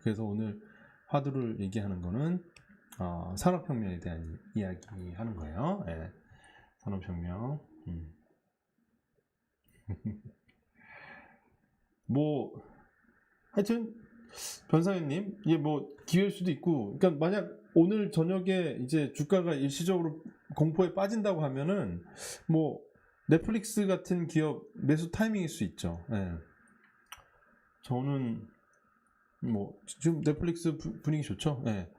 그래서 오늘 화두를 얘기하는 거는 산업혁명에 대한 이야기 하는 거예요. 예. 산업혁명. 뭐 하여튼 변상현님, 이게 뭐 기회일 수도 있고, 그러니까 만약 오늘 저녁에 이제 주가가 일시적으로 공포에 빠진다고 하면은 뭐 넷플릭스 같은 기업 매수 타이밍일 수 있죠. 예. 저는 뭐 지금 넷플릭스 분위기 좋죠. 예.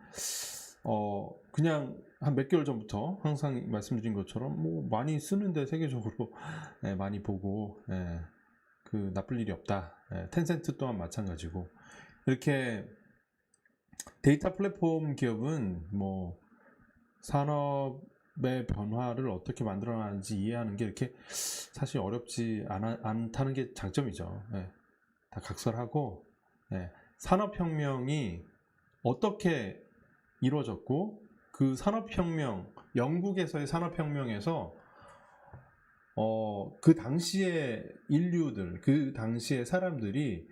그냥 한 몇 개월 전부터 항상 말씀드린 것처럼 뭐 많이 쓰는데 세계적으로 예, 많이 보고 그 나쁠 일이 없다. 텐센트 또한 마찬가지고 이렇게 데이터 플랫폼 기업은 뭐 산업의 변화를 어떻게 만들어나는지 이해하는 게 이렇게 사실 어렵지 않다는 게 장점이죠. 다 각설하고 산업혁명이 어떻게 이루어졌고 그 산업혁명, 영국에서의 산업혁명에서 그 당시의 인류들, 그 당시의 사람들이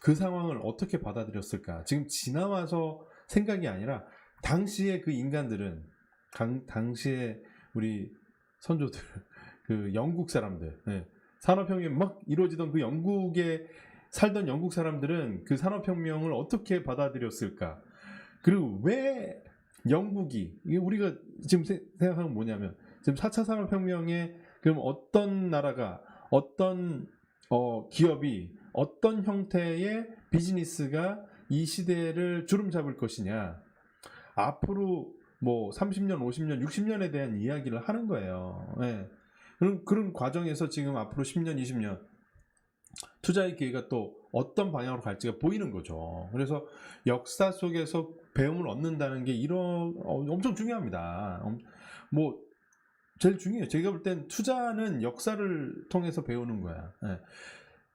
그 상황을 어떻게 받아들였을까? 지금 지나와서 생각이 아니라 당시의 그 인간들은 당시에 우리 선조들, 그 영국 사람들, 산업혁명이 막 이루어지던 그 영국에 살던 영국 사람들은 그 산업혁명을 어떻게 받아들였을까? 그리고 왜 영국이, 이게 우리가 지금 생각하는 뭐냐면, 지금 4차 산업혁명에 그럼 어떤 나라가, 어떤 기업이, 어떤 형태의 비즈니스가 이 시대를 주름잡을 것이냐. 앞으로 뭐 30년, 50년, 60년에 대한 이야기를 하는 거예요. 그런 과정에서 지금 앞으로 10년, 20년 투자의 기회가 또 어떤 방향으로 갈지가 보이는 거죠. 그래서 역사 속에서 배움을 얻는다는 게 엄청 중요합니다. 뭐 제일 중요해요. 제가 볼 땐 투자는 역사를 통해서 배우는 거야.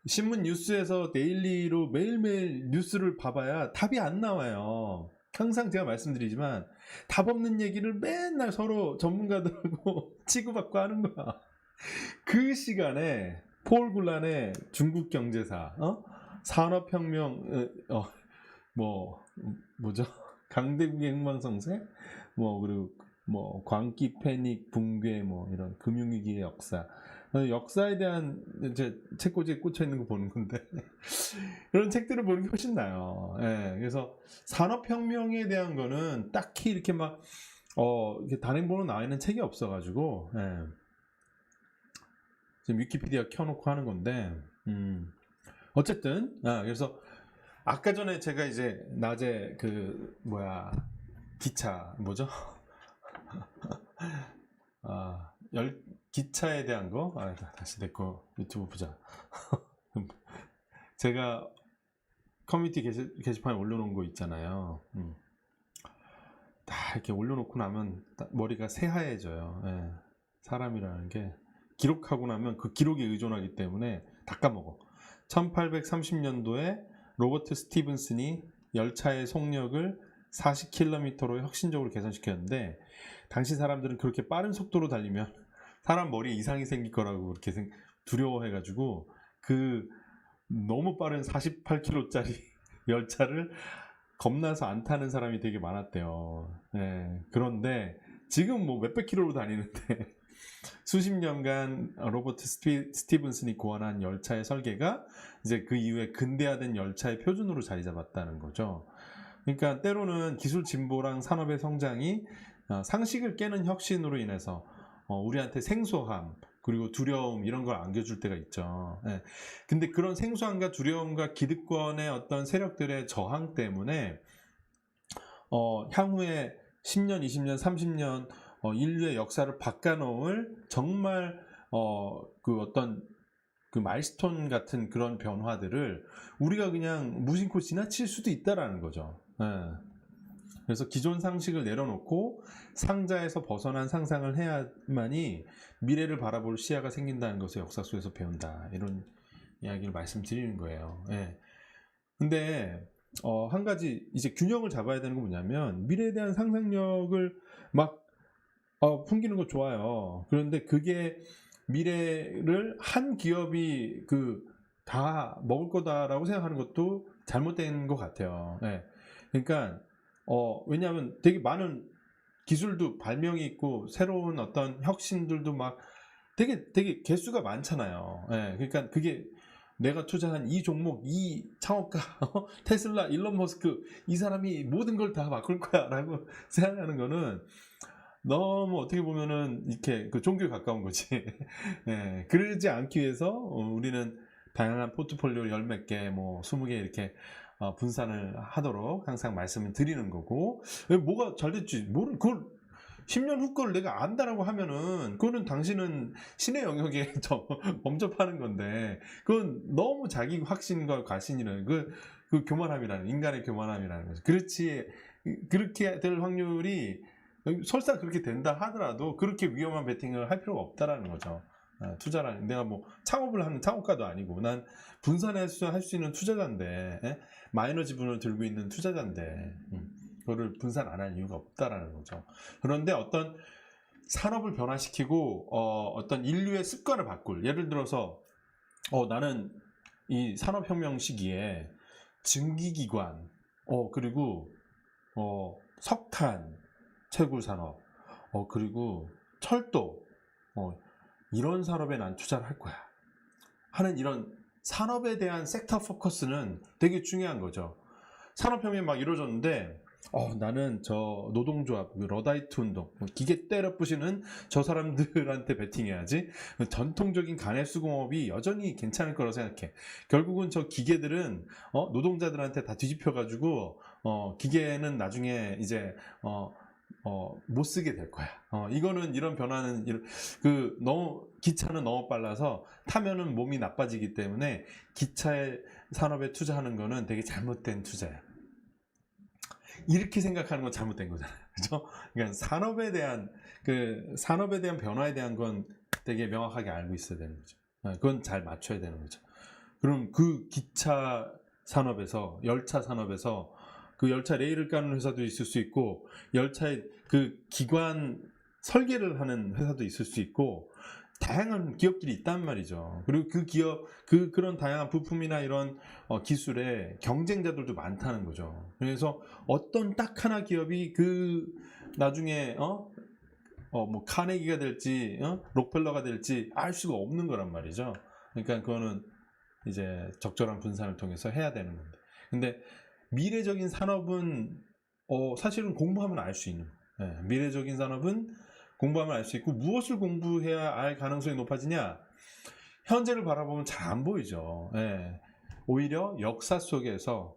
신문 뉴스에서 데일리로 매일매일 뉴스를 봐봐야 답이 안 나와요. 항상 제가 말씀드리지만 답 없는 얘기를 맨날 서로 전문가들하고 치고받고 하는 거야. 그 시간에 폴 굴란의 중국 경제사, 산업혁명, 뭐죠? 강대국의 흥망성쇠? 그리고 광기 패닉, 붕괴, 이런 금융위기의 역사. 역사에 대한 이제 책꽂이에 꽂혀 있는 거 보는 건데 그런 책들을 보는 게 훨씬 나아요. 그래서 산업혁명에 대한 거는 딱히 이렇게 막 이렇게 단행본으로 나와 있는 책이 없어가지고 지금 위키피디아 켜놓고 하는 건데 어쨌든 그래서 아까 전에 제가 이제 낮에 기차 뭐죠? 기차에 대한 거 다시 내 거 유튜브 보자. 제가 커뮤니티 게시판에 올려놓은 거 있잖아요. 다 이렇게 올려놓고 나면 머리가 새하얘져요. 사람이라는 게 기록하고 나면 그 기록에 의존하기 때문에 다 까먹어. 1830년도에 로버트 스티븐슨이 열차의 속력을 40km로 혁신적으로 개선시켰는데 당시 사람들은 그렇게 빠른 속도로 달리면 사람 머리에 이상이 생길 거라고 그렇게 두려워해가지고 그 너무 빠른 48km짜리 열차를 겁나서 안 타는 사람이 되게 많았대요. 그런데 지금 뭐 몇백 킬로로 다니는데 수십 년간 로버트 스티븐슨이 고안한 열차의 설계가 이제 그 이후에 근대화된 열차의 표준으로 자리 잡았다는 거죠. 그러니까 때로는 기술 진보랑 산업의 성장이 상식을 깨는 혁신으로 인해서 우리한테 생소함 그리고 두려움 이런 걸 안겨줄 때가 있죠. 근데 그런 생소함과 두려움과 기득권의 어떤 세력들의 저항 때문에 향후에 10년, 20년, 30년 인류의 역사를 바꿔놓을 정말 그 어떤 그 마일스톤 같은 그런 변화들을 우리가 그냥 무심코 지나칠 수도 있다라는 거죠. 그래서 기존 상식을 내려놓고 상자에서 벗어난 상상을 해야만이 미래를 바라볼 시야가 생긴다는 것을 역사 속에서 배운다. 이런 이야기를 말씀드리는 거예요. 근데 한 가지 이제 균형을 잡아야 되는 건 뭐냐면 미래에 대한 상상력을 막 풍기는 거 좋아요. 그런데 그게 미래를 한 기업이 다 먹을 거다라고 생각하는 것도 잘못된 것 같아요. 그러니까 왜냐하면 되게 많은 기술도 발명이 있고 새로운 어떤 혁신들도 막 되게 개수가 많잖아요. 예, 그러니까 그게 내가 투자한 이 종목, 이 창업가, 테슬라, 일론 머스크 이 사람이 모든 걸 다 바꿀 거야라고 생각하는 거는 너무 어떻게 보면은 이렇게 그 종교에 가까운 거지. 예, 그러지 않기 위해서 우리는 다양한 포트폴리오 열 몇 개, 뭐 20개 이렇게 분산을 하도록 항상 말씀을 드리는 거고, 뭐가 잘 됐지? 그걸 10년 후 걸 내가 안다라고 하면은 그거는 당신은 신의 영역에 범접하는 건데, 그건 너무 자기 확신과 과신이라는 그 교만함이라는, 인간의 교만함이라는 거죠. 그렇지, 그렇게 될 확률이 설사 그렇게 된다 하더라도 그렇게 위험한 베팅을 할 필요가 없다라는 거죠. 투자라는, 내가 뭐 창업을 하는 창업가도 아니고 난 분산해서 할 수 있는 투자자인데, 마이너 지분을 들고 있는 투자자인데 그거를 분산 안 할 이유가 없다라는 거죠. 그런데 어떤 산업을 변화시키고 어떤 인류의 습관을 바꿀, 예를 들어서 나는 이 산업혁명 시기에 증기기관 그리고 석탄 채굴 산업 그리고 철도 이런 산업에 난 투자를 할 거야 하는 이런 산업에 대한 섹터 포커스는 되게 중요한 거죠. 산업혁명이 막 이루어졌는데 나는 저 노동조합, 러다이트 운동, 기계 때려 부시는 저 사람들한테 베팅해야지. 전통적인 가내수공업이 여전히 괜찮을 거라고 생각해. 결국은 저 기계들은 노동자들한테 다 뒤집혀가지고 기계는 나중에 이제 못 쓰게 될 거야. 이거는, 이런 변화는 너무 기차는 너무 빨라서 타면은 몸이 나빠지기 때문에 기차의 산업에 투자하는 거는 되게 잘못된 투자야. 이렇게 생각하는 건 잘못된 거잖아요. 그죠? 그러니까 산업에 대한 변화에 대한 건 되게 명확하게 알고 있어야 되는 거죠. 그건 잘 맞춰야 되는 거죠. 그럼 그 기차 산업에서, 열차 산업에서 그 열차 레일을 까는 회사도 있을 수 있고, 열차의 그 기관 설계를 하는 회사도 있을 수 있고, 다양한 기업들이 있단 말이죠. 그리고 그 기업, 그런 다양한 부품이나 이런 기술에 경쟁자들도 많다는 거죠. 그래서 어떤 딱 하나 기업이 나중에 뭐 카네기가 될지 록펠러가 될지 알 수가 없는 거란 말이죠. 그러니까 그거는 이제 적절한 분산을 통해서 해야 되는 건데. 근데 미래적인 산업은 사실은 공부하면 알 수 있는 거예요. 미래적인 산업은 공부하면 알 수 있고, 무엇을 공부해야 알 가능성이 높아지냐? 현재를 바라보면 잘 안 보이죠. 오히려 역사 속에서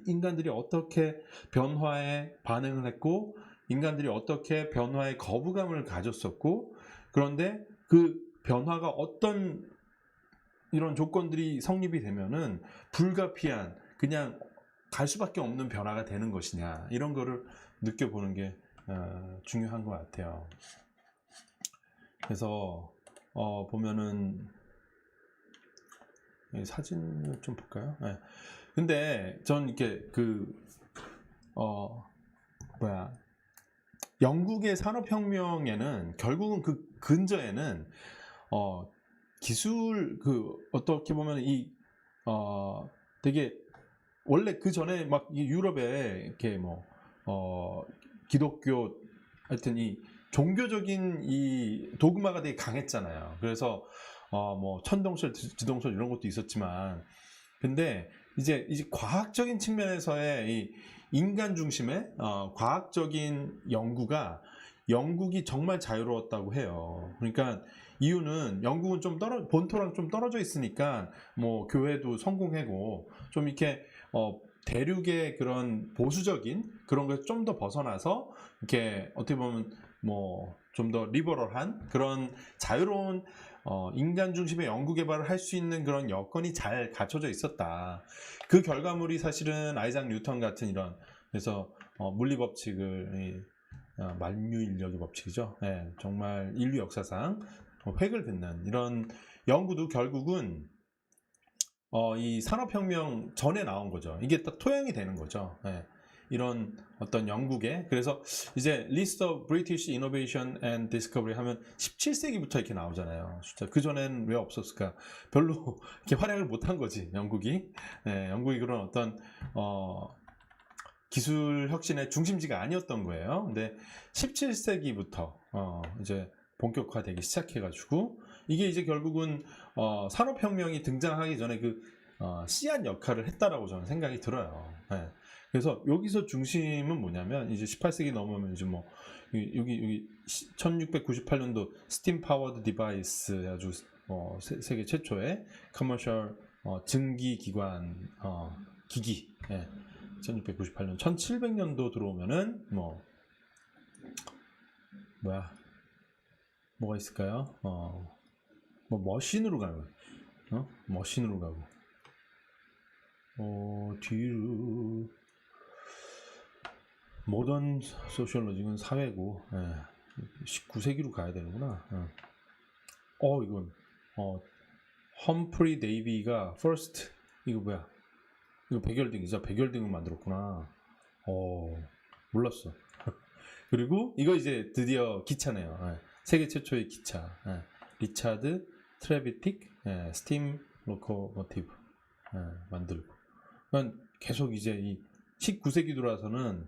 인간들이 어떻게 변화에 반응을 했고, 인간들이 어떻게 변화에 거부감을 가졌었고, 그런데 그 변화가 어떤 이런 조건들이 성립이 되면은 불가피한, 그냥 갈 수밖에 없는 변화가 되는 것이냐, 이런 거를 느껴보는 게 중요한 것 같아요. 그래서 보면은 사진을 좀 볼까요? 근데 전 이렇게 영국의 산업혁명에는 결국은 그 근저에는 기술, 어떻게 보면 되게 원래 그 전에 막 유럽에 이렇게 기독교, 하여튼 이 종교적인 이 도그마가 되게 강했잖아요. 그래서 뭐 천동설, 지동설 이런 것도 있었지만, 근데 이제 과학적인 측면에서의 이 인간 중심의 과학적인 영국이 정말 자유로웠다고 해요. 그러니까 이유는 영국은 좀 본토랑 좀 떨어져 있으니까 뭐 교회도 성공하고 좀 이렇게 대륙의 그런 보수적인 그런 걸 좀 더 벗어나서 이렇게 어떻게 보면 뭐 좀 더 리버럴한 그런 자유로운 인간 중심의 연구 개발을 할 수 있는 그런 여건이 잘 갖춰져 있었다. 그 결과물이 사실은 아이작 뉴턴 같은 이런, 그래서 물리 법칙을 만유 인력의 법칙이죠. 정말 인류 역사상 획을 긋는 이런 연구도 결국은 이 산업혁명 전에 나온 거죠. 이게 딱 토양이 되는 거죠. 이런 어떤 영국의, 그래서 이제 List of British Innovation and Discovery 하면 17세기부터 이렇게 나오잖아요. 진짜 그전엔 왜 없었을까? 별로 이렇게 활약을 못한 거지, 영국이. 영국이 그런 어떤 기술 혁신의 중심지가 아니었던 거예요. 근데 17세기부터 이제 본격화되기 시작해가지고 이게 이제 결국은 산업혁명이 등장하기 전에 그 씨앗 역할을 했다라고 저는 생각이 들어요. 네. 그래서 여기서 중심은 뭐냐면 이제 18세기 넘으면 이제 뭐 여기 1698년도 스팀 파워드 디바이스 아주 세계 최초의 커머셜 증기 기관 기기. 예. 1698년 1700년도 들어오면은 뭐가 있을까요? 뭐 머신으로 가는 거예요. 머신으로 가고 뒤로 모던 소셜로지는 사회고 19세기로 가야 되는구나. 이건 험프리 데이비가 first 이거 뭐야? 이거 백열등이죠. 백열등을 만들었구나. 몰랐어. 그리고 이거 이제 드디어 기차네요. 세계 최초의 기차. 리차드 트레비틱 스팀 로코모티브 만들고. 그러니까 계속 이제 이 19세기 들어와서는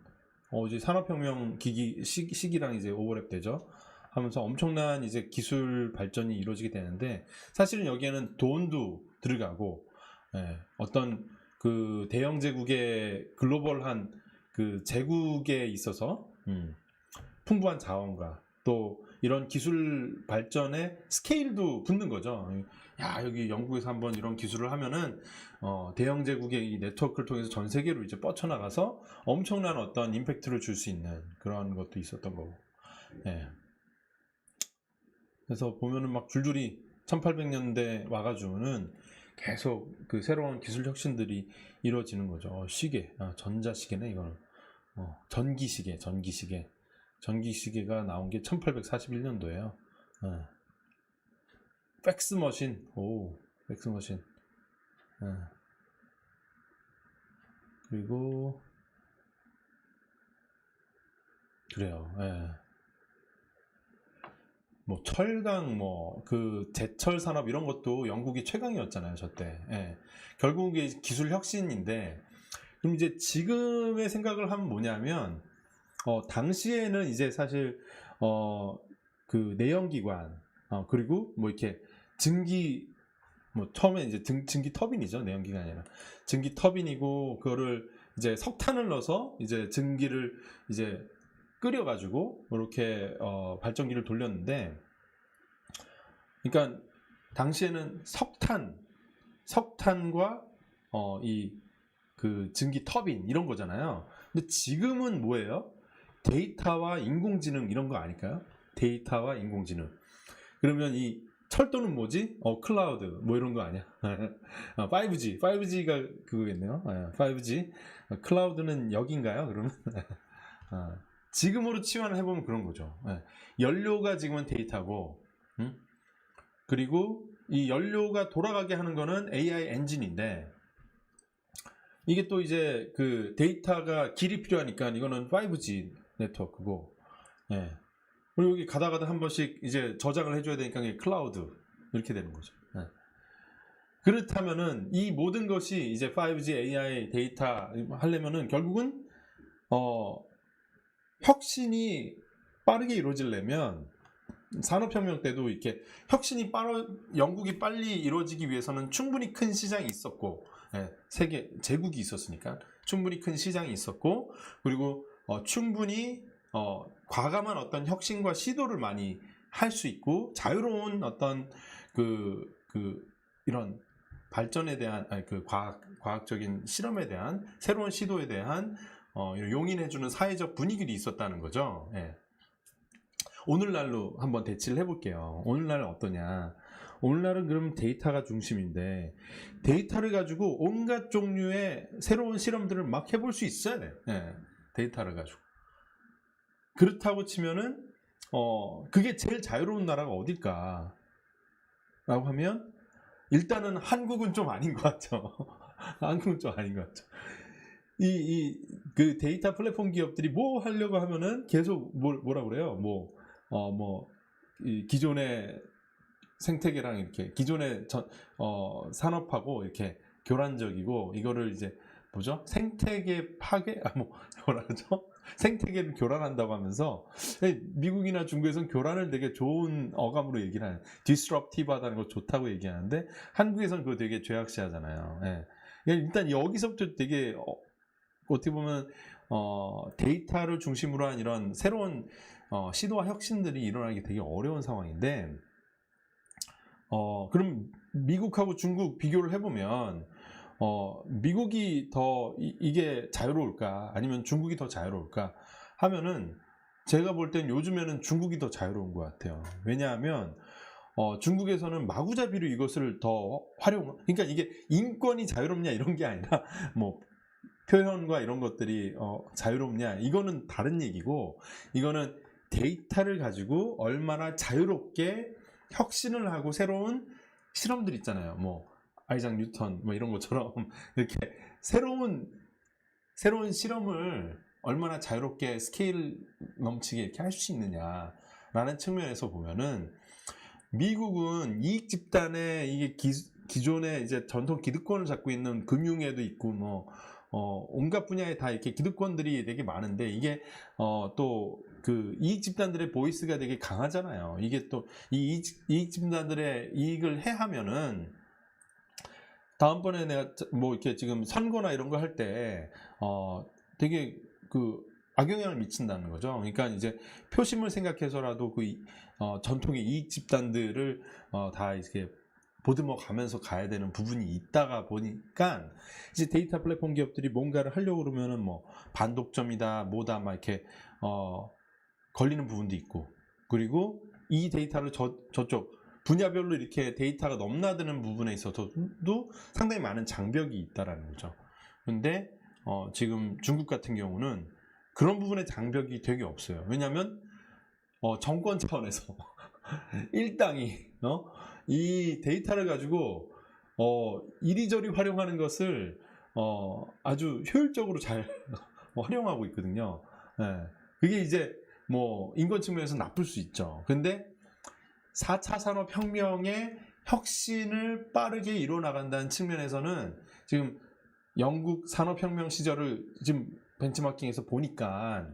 이제 산업혁명 시기랑 이제 오버랩되죠. 하면서 엄청난 이제 기술 발전이 이루어지게 되는데 사실은 여기에는 돈도 들어가고 어떤 그 대영 제국의 글로벌한 그 제국에 있어서 풍부한 자원과 또 이런 기술 발전의 스케일도 붙는 거죠. 야, 여기 영국에서 한번 이런 기술을 하면은 대영 제국의 이 네트워크를 통해서 전 세계로 이제 뻗쳐나가서 엄청난 어떤 임팩트를 줄 수 있는 그런 것도 있었던 거고. 그래서 보면은 막 줄줄이 1800년대 와가지고는 계속 그 새로운 기술 혁신들이 이루어지는 거죠. 시계, 전자시계네 이거는. 전기시계가 나온 게 1841년도예요. 팩스머신, 팩스머신. 그리고 그래요. 뭐 철강, 그 제철 산업 이런 것도 영국이 최강이었잖아요, 저 때. 결국 이게 기술 혁신인데, 그럼 이제 지금의 생각을 하면 뭐냐면, 당시에는 이제 사실 그 내연기관, 그리고 뭐 이렇게 증기, 처음에 이제 증기 터빈이죠, 내연기관이 아니라 증기 터빈이고 그거를 이제 석탄을 넣어서 이제 증기를 이제 끓여가지고 이렇게 발전기를 돌렸는데, 그러니까 당시에는 석탄과 이 그 증기 터빈 이런 거잖아요. 근데 지금은 뭐예요? 데이터와 인공지능 이런 거 아닐까요? 데이터와 인공지능. 그러면 이 철도는 뭐지? 클라우드 뭐 이런 거 아니야? 5G가 그거겠네요. 5G. 클라우드는 여긴가요? 그러면 지금으로 치환을 해보면 그런 거죠. 연료가 지금은 데이터고, 그리고 이 연료가 돌아가게 하는 거는 AI 엔진인데, 이게 또 이제 그 데이터가 길이 필요하니까 이거는 5G 네트워크고, 그리고 여기 가다 한 번씩 이제 저장을 해줘야 되니까 이게 클라우드 이렇게 되는 거죠. 그렇다면은 이 모든 것이 이제 5G AI 데이터 하려면은 결국은 혁신이 빠르게 이루어지려면 산업혁명 때도 이렇게 영국이 빨리 이루어지기 위해서는 충분히 큰 시장이 있었고, 세계 제국이 있었으니까 충분히 큰 시장이 있었고, 그리고 충분히 과감한 어떤 혁신과 시도를 많이 할 수 있고, 자유로운 어떤 이런 발전에 대한 그 과학적인 실험에 대한 새로운 시도에 대한 용인해주는 사회적 분위기도 있었다는 거죠. 오늘날로 한번 대치를 해볼게요. 오늘날은 어떠냐? 오늘날은 그럼 데이터가 중심인데 데이터를 가지고 온갖 종류의 새로운 실험들을 막 해볼 수 있어야 돼. 데이터를 가지고. 그렇다고 치면은 그게 제일 자유로운 나라가 어딜까? 라고 하면 일단은 한국은 좀 아닌 것 같죠. 한국은 좀 아닌 것 같죠. 그 데이터 플랫폼 기업들이 뭐 하려고 하면은 계속 뭐라 그래요? 이 기존의 생태계랑 이렇게 기존의 산업하고 이렇게 교란적이고, 이거를 이제 뭐죠? 생태계 파괴? 뭐라 그러죠? 생태계를 교란한다고 하면서 미국이나 중국에서는 교란을 되게 좋은 어감으로 얘기를 하는 disruptive하다는 거 좋다고 얘기하는데 한국에서는 그거 되게 죄악시하잖아요. 예. 일단 여기서부터 되게 어떻게 보면 데이터를 중심으로 한 이런 새로운 시도와 혁신들이 일어나기 되게 어려운 상황인데 그럼 미국하고 중국 비교를 해보면 미국이 더 이게 자유로울까 아니면 중국이 더 자유로울까 하면은 제가 볼 땐 요즘에는 중국이 더 자유로운 것 같아요. 왜냐하면 중국에서는 마구잡이로 이것을 더 그러니까 이게 인권이 자유롭냐 이런 게 아니라 뭐 표현과 이런 것들이 자유롭냐 이거는 다른 얘기고 이거는 데이터를 가지고 얼마나 자유롭게 혁신을 하고 새로운 실험들 있잖아요. 뭐 아이작 뉴턴 뭐 이런 것처럼 이렇게 새로운 실험을 얼마나 자유롭게 스케일 넘치게 이렇게 할 수 있느냐라는 측면에서 보면은 미국은 이익 집단의 이게 기존의 이제 전통 기득권을 잡고 있는 금융에도 있고 뭐 온갖 분야에 다 이렇게 기득권들이 되게 많은데 이게 또 그 이익 집단들의 보이스가 되게 강하잖아요. 이게 또 이 이익 집단들의 이익을 해하면은 다음번에 내가 뭐 이렇게 지금 선거나 이런 거 할 때 되게 그 악영향을 미친다는 거죠. 그러니까 이제 표심을 생각해서라도 그 전통의 이익 집단들을 다 이렇게 보듬어 가면서 가야 되는 부분이 있다가 보니까 이제 데이터 플랫폼 기업들이 뭔가를 하려고 그러면은 뭐 반독점이다 뭐다 막 이렇게 걸리는 부분도 있고 그리고 이 데이터를 저쪽 분야별로 이렇게 데이터가 넘나드는 부분에 있어서도 상당히 많은 장벽이 있다라는 거죠. 근데 지금 중국 같은 경우는 그런 부분의 장벽이 되게 없어요. 왜냐하면 정권 차원에서 일당이 이 데이터를 가지고 이리저리 활용하는 것을 아주 효율적으로 잘 활용하고 있거든요. 네. 그게 이제 뭐 인권 측면에서 나쁠 수 있죠. 근데 4차 산업혁명의 혁신을 빠르게 이뤄나간다는 측면에서는 지금 영국 산업혁명 시절을 지금 벤치마킹에서 보니까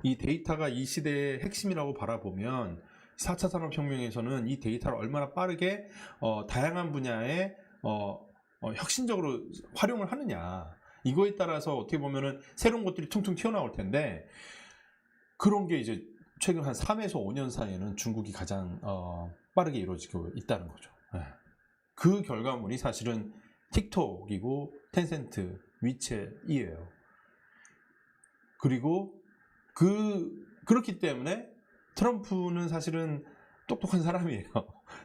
이 데이터가 이 시대의 핵심이라고 바라보면 4차 산업혁명에서는 이 데이터를 얼마나 빠르게 다양한 분야에 혁신적으로 활용을 하느냐 이거에 따라서 어떻게 보면은 새로운 것들이 퉁퉁 튀어나올 텐데 그런 게 이제 최근 한 3에서 5년 사이에는 중국이 가장 빠르게 이루어지고 있다는 거죠. 네. 그 결과물이 사실은 틱톡이고 텐센트, 위챗이에요. 그리고 그렇기 때문에 트럼프는 사실은 똑똑한 사람이에요.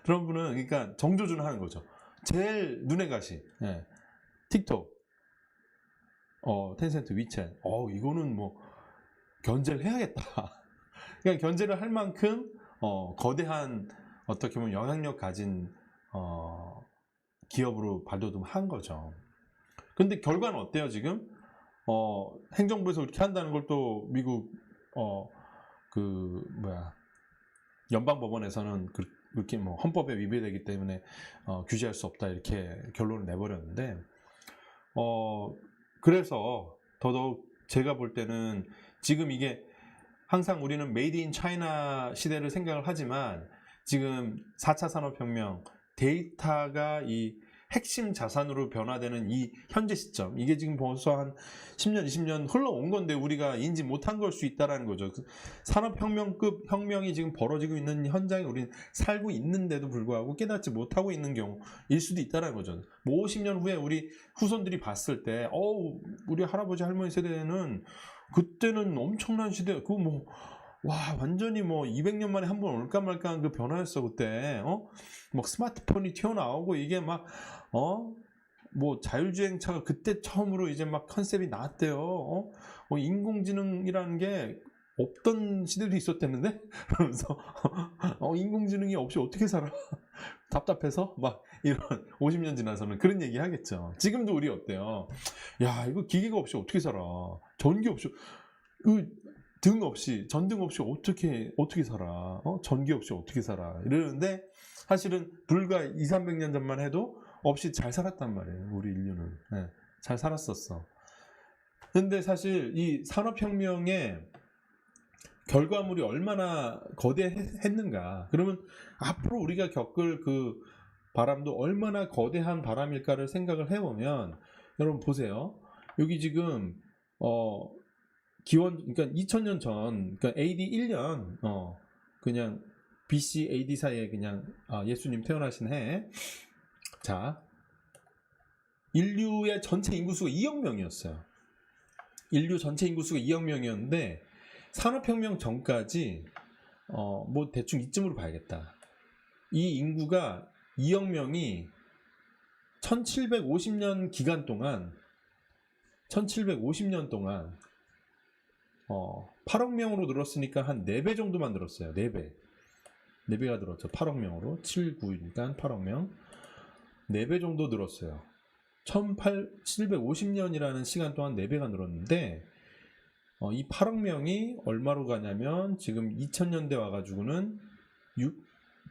트럼프는 그러니까 정조준을 하는 거죠. 제일 눈에 가시. 네. 틱톡, 텐센트, 위챗. 이거는 뭐 견제를 해야겠다. 그러니까 견제를 할 만큼 거대한 어떻게 보면 영향력 가진 기업으로 발돋움한 거죠. 근데 결과는 어때요 지금? 행정부에서 그렇게 한다는 걸 또 미국 연방법원에서는 그렇게 뭐 헌법에 위배되기 때문에 규제할 수 없다 이렇게 결론을 내버렸는데 그래서 더더욱 제가 볼 때는 지금 이게 항상 우리는 메이드 인 차이나 시대를 생각을 하지만 지금 4차 산업혁명 데이터가 이 핵심 자산으로 변화되는 이 현재 시점 이게 지금 벌써 한 10년 20년 흘러온 건데 우리가 인지 못한 걸 수 있다는 거죠. 산업혁명급 혁명이 지금 벌어지고 있는 현장에 우리는 살고 있는데도 불구하고 깨닫지 못하고 있는 경우일 수도 있다는 거죠. 뭐 50년 후에 우리 후손들이 봤을 때 우리 할아버지 할머니 세대는 그때는 엄청난 시대 완전히 200년 만에 한 번 올까 말까한 그 변화였어 그때. 스마트폰이 튀어나오고 이게 자율주행차가 그때 처음으로 이제 컨셉이 나왔대요. 인공지능이라는 게 없던 시대도 있었댔는데 그러면서 인공지능이 없이 어떻게 살아? 답답해서 이런 50년 지나서는 그런 얘기 하겠죠. 지금도 우리 어때요? 야 이거 기계가 없이 어떻게 살아? 전기 없이 등 없이 전등 없이 어떻게 살아? 전기 없이 어떻게 살아? 이러는데 사실은 불과 200-300년 전만 해도 없이 잘 살았단 말이에요. 우리 인류는. 네. 잘 살았었어. 근데 사실 이 산업혁명의 결과물이 얼마나 거대했는가. 그러면 앞으로 우리가 겪을 그 바람도 얼마나 거대한 바람일까를 생각을 해보면, 여러분 보세요. 여기 지금 기원, 그러니까 2000년 전, 그러니까 AD 1년, 그냥 BC AD 사이에 그냥 예수님 태어나신 해. 자, 인류의 전체 인구수가 2억 명이었어요. 인류 전체 인구수가 2억 명이었는데 산업혁명 전까지 뭐 대충 이쯤으로 봐야겠다. 이 인구가 2억 명이 1750년 기간 동안 1750년 동안 8억 명으로 늘었으니까 한 4배 정도만 늘었어요. 4배. 4배가 늘었죠. 8억 명으로. 7, 9이니까 8억 명. 4배 정도 늘었어요. 1750년이라는 시간 동안 4배가 늘었는데 이 8억 명이 얼마로 가냐면 지금 2000년대 와가지고는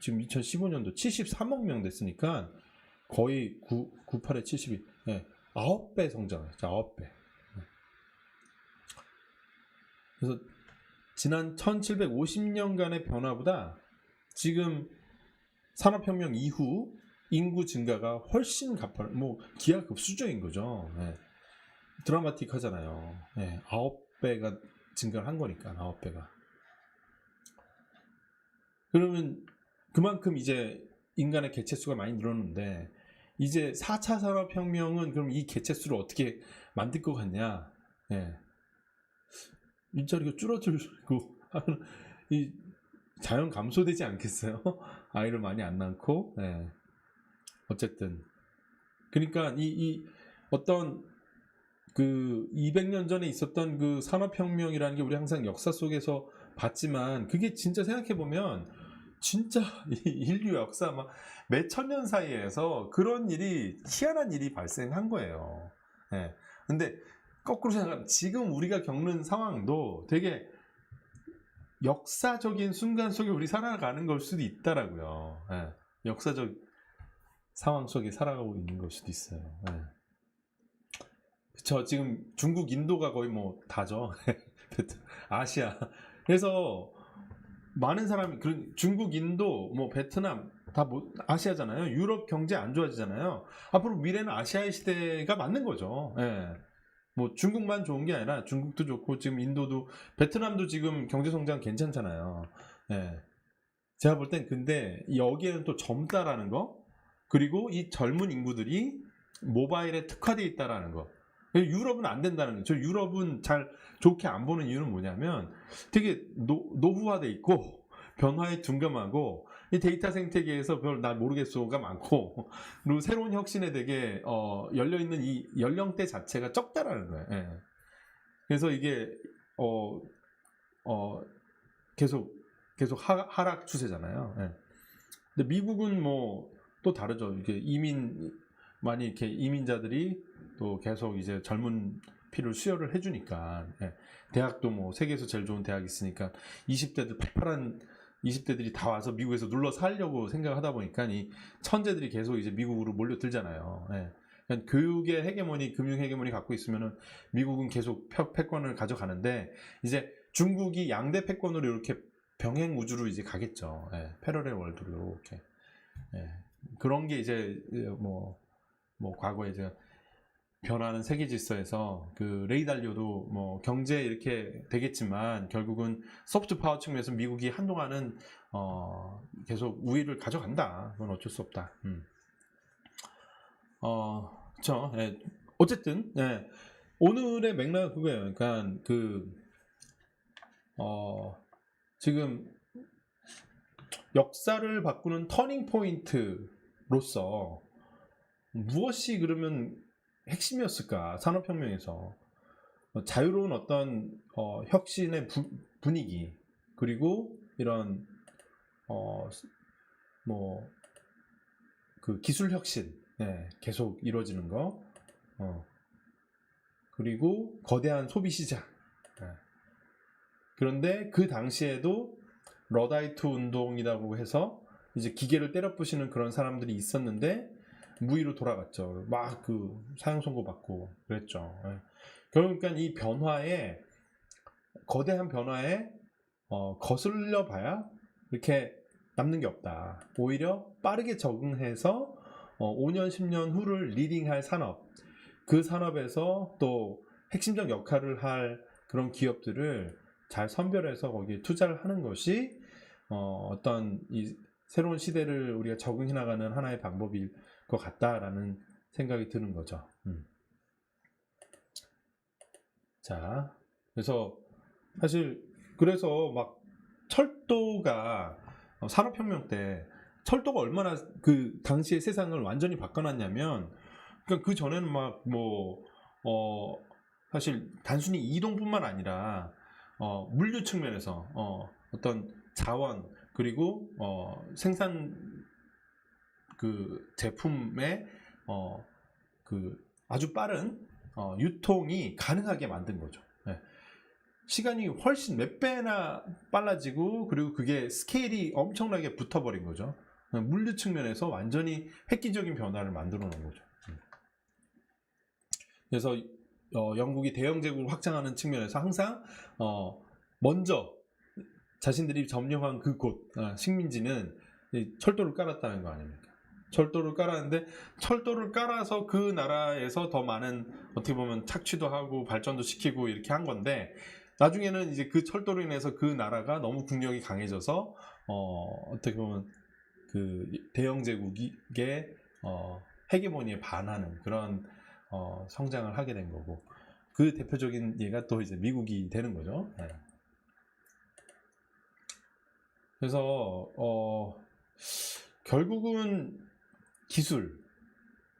지금 2015년도 73억 명 됐으니까 거의 98에 72, 네, 9배 성장했죠. 9배. 그래서 지난 1750년간의 변화보다 지금 산업혁명 이후 인구 증가가 훨씬 기하급수적인 거죠. 네. 드라마틱하잖아요. 네. 9배가 증가를 한 거니까, 9배가. 그러면 그만큼 이제 인간의 개체수가 많이 늘었는데, 이제 4차 산업혁명은 그럼 이 개체수를 어떻게 만들 것 같냐? 네. 일자리가 줄어들고 하면 이 자연 감소되지 않겠어요? 아이를 많이 안 낳고. 네. 어쨌든 그러니까 이 어떤 그 200년 전에 있었던 그 산업혁명이라는 게 우리 항상 역사 속에서 봤지만 그게 진짜 생각해보면 진짜 인류 역사 막 몇천 년 사이에서 그런 일이 희한한 일이 발생한 거예요. 네. 근데 거꾸로 생각하면 지금 우리가 겪는 상황도 되게 역사적인 순간 속에 우리 살아가는 걸 수도 있다라고요. 네. 역사적 상황 속에 살아가고 있는 걸 수도 있어요. 네. 그쵸. 지금 중국, 인도가 거의 뭐 다죠. 아시아. 그래서 많은 사람이 중국, 인도, 뭐 베트남 다 아시아잖아요. 유럽 경제 안 좋아지잖아요. 앞으로 미래는 아시아의 시대가 맞는 거죠. 네. 뭐 중국만 좋은 게 아니라 중국도 좋고 지금 인도도 베트남도 지금 경제 성장 괜찮잖아요. 네. 제가 볼 땐 근데 여기에는 또 젊다라는 거, 그리고 이 젊은 인구들이 모바일에 특화되어 있다라는 거. 유럽은 안 된다는 거죠. 유럽은 잘 좋게 안 보는 이유는 뭐냐면 되게 노후화돼 있고 변화에 둔감하고 이 데이터 생태계에서 별 날 모르겠소가 많고 그리고 새로운 혁신에 되게 열려 있는 이 연령대 자체가 적다라는 거예요. 예. 그래서 이게 계속 하락 추세잖아요. 예. 근데 미국은 뭐 또 다르죠. 이게 많이 이렇게 이민자들이 또 계속 이제 젊은 피를 수혈을 해주니까, 예. 대학도 뭐 세계에서 제일 좋은 대학이 있으니까 20대들 팔팔한 20대들이 다 와서 미국에서 눌러 살려고 생각하다 보니까 이 천재들이 계속 이제 미국으로 몰려들잖아요. 예. 그러니까 교육의 헤게모니, 금융 헤게모니 갖고 있으면은 미국은 계속 패권을 가져가는데 이제 중국이 양대 패권으로 이렇게 병행 우주로 이제 가겠죠. 예. 패러렐 월드로 이렇게. 예. 그런 게 이제 뭐 과거에 이제 변하는 세계 질서에서 그 레이 달리오도 뭐 경제 이렇게 되겠지만 결국은 소프트 파워 측면에서 미국이 한동안은 계속 우위를 가져간다. 그건 어쩔 수 없다. 그렇죠. 예. 어쨌든 예. 오늘의 맥락은 그거예요. 그러니까 지금 역사를 바꾸는 터닝 포인트로서 무엇이 그러면 핵심이었을까? 산업혁명에서 자유로운 어떤 혁신의 분위기, 그리고 이런 그 기술 혁신, 네, 계속 이루어지는 거, 그리고 거대한 소비 시장. 네. 그런데 그 당시에도 러다이트 운동이라고 해서 이제 기계를 때려 부시는 그런 사람들이 있었는데 무위로 돌아갔죠. 막 그 사형 선고 받고 그랬죠. 예. 그러니까 이 변화에 거대한 변화에 거슬려 봐야 이렇게 남는 게 없다. 오히려 빠르게 적응해서 5년, 10년 후를 리딩할 산업, 그 산업에서 또 핵심적 역할을 할 그런 기업들을 잘 선별해서 거기에 투자를 하는 것이 어떤 이 새로운 시대를 우리가 적응해 나가는 하나의 방법일 것 같다라는 생각이 드는 거죠. 자, 그래서 사실 그래서 막 철도가 산업혁명 때 철도가 얼마나 그 당시의 세상을 완전히 바꿔놨냐면, 그러니까 그 전에는 막 사실 단순히 이동뿐만 아니라 물류 측면에서 어떤 자원 그리고 생산 그 제품의 그 아주 빠른 유통이 가능하게 만든 거죠. 네. 시간이 훨씬 몇 배나 빨라지고, 그리고 그게 스케일이 엄청나게 붙어버린 거죠. 물류 측면에서 완전히 획기적인 변화를 만들어 놓은 거죠. 그래서 영국이 대영 제국을 확장하는 측면에서 항상 먼저 자신들이 점령한 그곳 식민지는 철도를 깔았다는 거 아닙니까? 철도를 깔았는데, 철도를 깔아서 그 나라에서 더 많은 어떻게 보면 착취도 하고 발전도 시키고 이렇게 한 건데, 나중에는 이제 그 철도로 인해서 그 나라가 너무 국력이 강해져서 어떻게 보면 그 대영 제국의 헤게모니에 반하는 그런 성장을 하게 된 거고, 그 대표적인 예가 또 이제 미국이 되는 거죠. 네. 그래서 결국은 기술,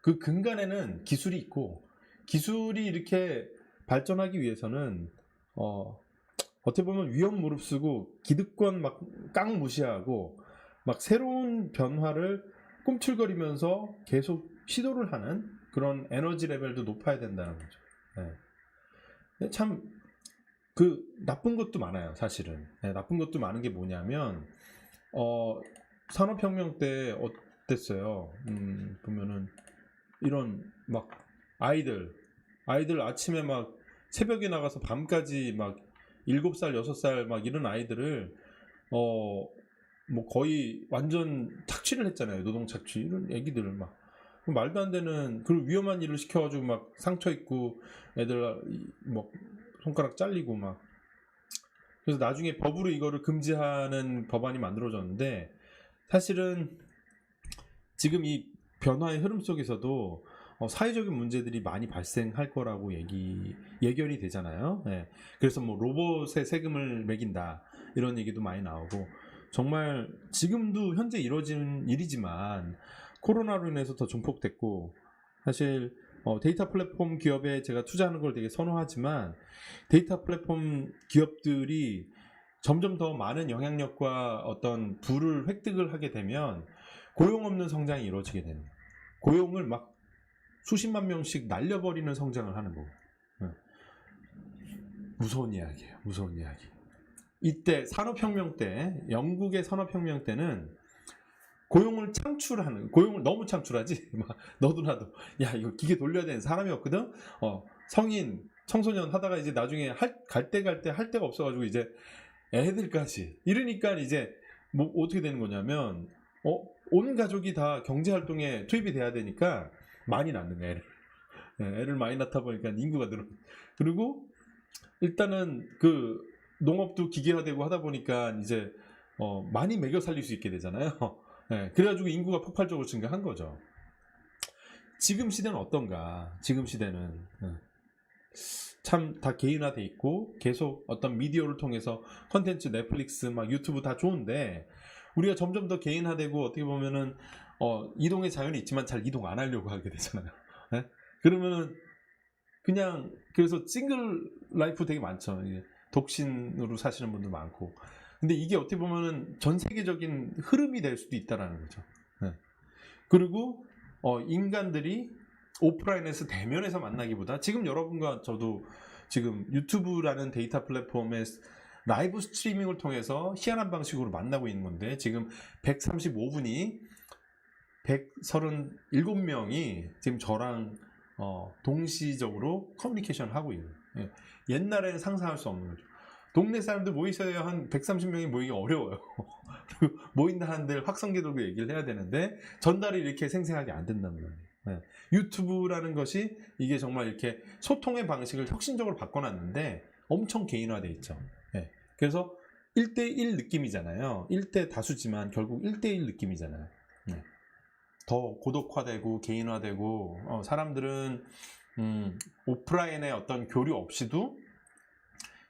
그 근간에는 기술이 있고, 기술이 이렇게 발전하기 위해서는 어떻게 보면 위험 무릅쓰고 기득권 막 깡 무시하고 막 새로운 변화를 꿈틀거리면서 계속 시도를 하는 그런 에너지 레벨도 높아야 된다는 거죠. 네. 참 그 나쁜 것도 많아요, 사실은. 네, 나쁜 것도 많은 게 뭐냐면 산업혁명 때 어땠어요? 보면은 이런 막 아이들 아침에 막 새벽에 나가서 밤까지 막 7살, 6살 막 이런 아이들을 뭐 거의 완전 착취를 했잖아요. 노동 착취. 이런 애기들 막 말도 안 되는 그런 위험한 일을 시켜가지고 막 상처 입고 애들 뭐 손가락 잘리고 막. 그래서 나중에 법으로 이거를 금지하는 법안이 만들어졌는데, 사실은 지금 이 변화의 흐름 속에서도 사회적인 문제들이 많이 발생할 거라고 예견이 되잖아요. 네. 그래서 뭐 로봇에 세금을 매긴다 이런 얘기도 많이 나오고, 정말 지금도 현재 이루어지는 일이지만 코로나로 인해서 더 증폭됐고, 사실 데이터 플랫폼 기업에 제가 투자하는 걸 되게 선호하지만, 데이터 플랫폼 기업들이 점점 더 많은 영향력과 어떤 부를 획득을 하게 되면 고용 없는 성장이 이루어지게 됩니다. 고용을 막 수십만 명씩 날려버리는 성장을 하는 거고. 무서운 이야기예요. 무서운 이야기. 이때 산업혁명 때, 영국의 산업혁명 때는 고용을 너무 창출하지. 막 너도 나도 야 이거 기계 돌려야 되는 사람이 없거든. 성인 청소년 하다가 이제 나중에 갈 때 할 데가 없어가지고 이제 애들까지 이러니까 이제 뭐 어떻게 되는 거냐면 온 가족이 다 경제 활동에 투입이 돼야 되니까 많이 낳는 애를. 애를 많이 낳다 보니까 인구가 늘어. 그리고 일단은 그 농업도 기계화되고 하다 보니까 이제 많이 먹여 살릴 수 있게 되잖아요. 네, 그래가지고 인구가 폭발적으로 증가한 거죠. 지금 시대는 어떤가? 지금 시대는 참 다 개인화돼 있고 계속 어떤 미디어를 통해서 컨텐츠, 넷플릭스, 막 유튜브 다 좋은데, 우리가 점점 더 개인화되고 어떻게 보면은 이동의 자연이 있지만 잘 이동 안 하려고 하게 되잖아요. 네? 그러면은 그냥 그래서 싱글 라이프 되게 많죠. 독신으로 사시는 분도 많고. 근데 이게 어떻게 보면은 전 세계적인 흐름이 될 수도 있다라는 거죠. 네. 그리고 인간들이 오프라인에서 대면에서 만나기보다, 지금 여러분과 저도 지금 유튜브라는 데이터 플랫폼의 라이브 스트리밍을 통해서 희한한 방식으로 만나고 있는 건데, 지금 135분이 137명이 지금 저랑 동시적으로 커뮤니케이션을 하고 있는. 예. 옛날에는 상상할 수 없는 거죠. 동네 사람들 모이셔야 한 130명이 모이기 어려워요. 그리고 모인다 한들 확성기 돌고 얘기를 해야 되는데 전달이 이렇게 생생하게 안 된단 말이에요. 예. 유튜브라는 것이 이게 정말 이렇게 소통의 방식을 혁신적으로 바꿔놨는데 엄청 개인화돼 있죠. 예. 그래서 1대1 느낌이잖아요. 1대 다수지만 결국 1대1 느낌이잖아요. 예. 더 고독화되고 개인화되고 사람들은 오프라인의 어떤 교류 없이도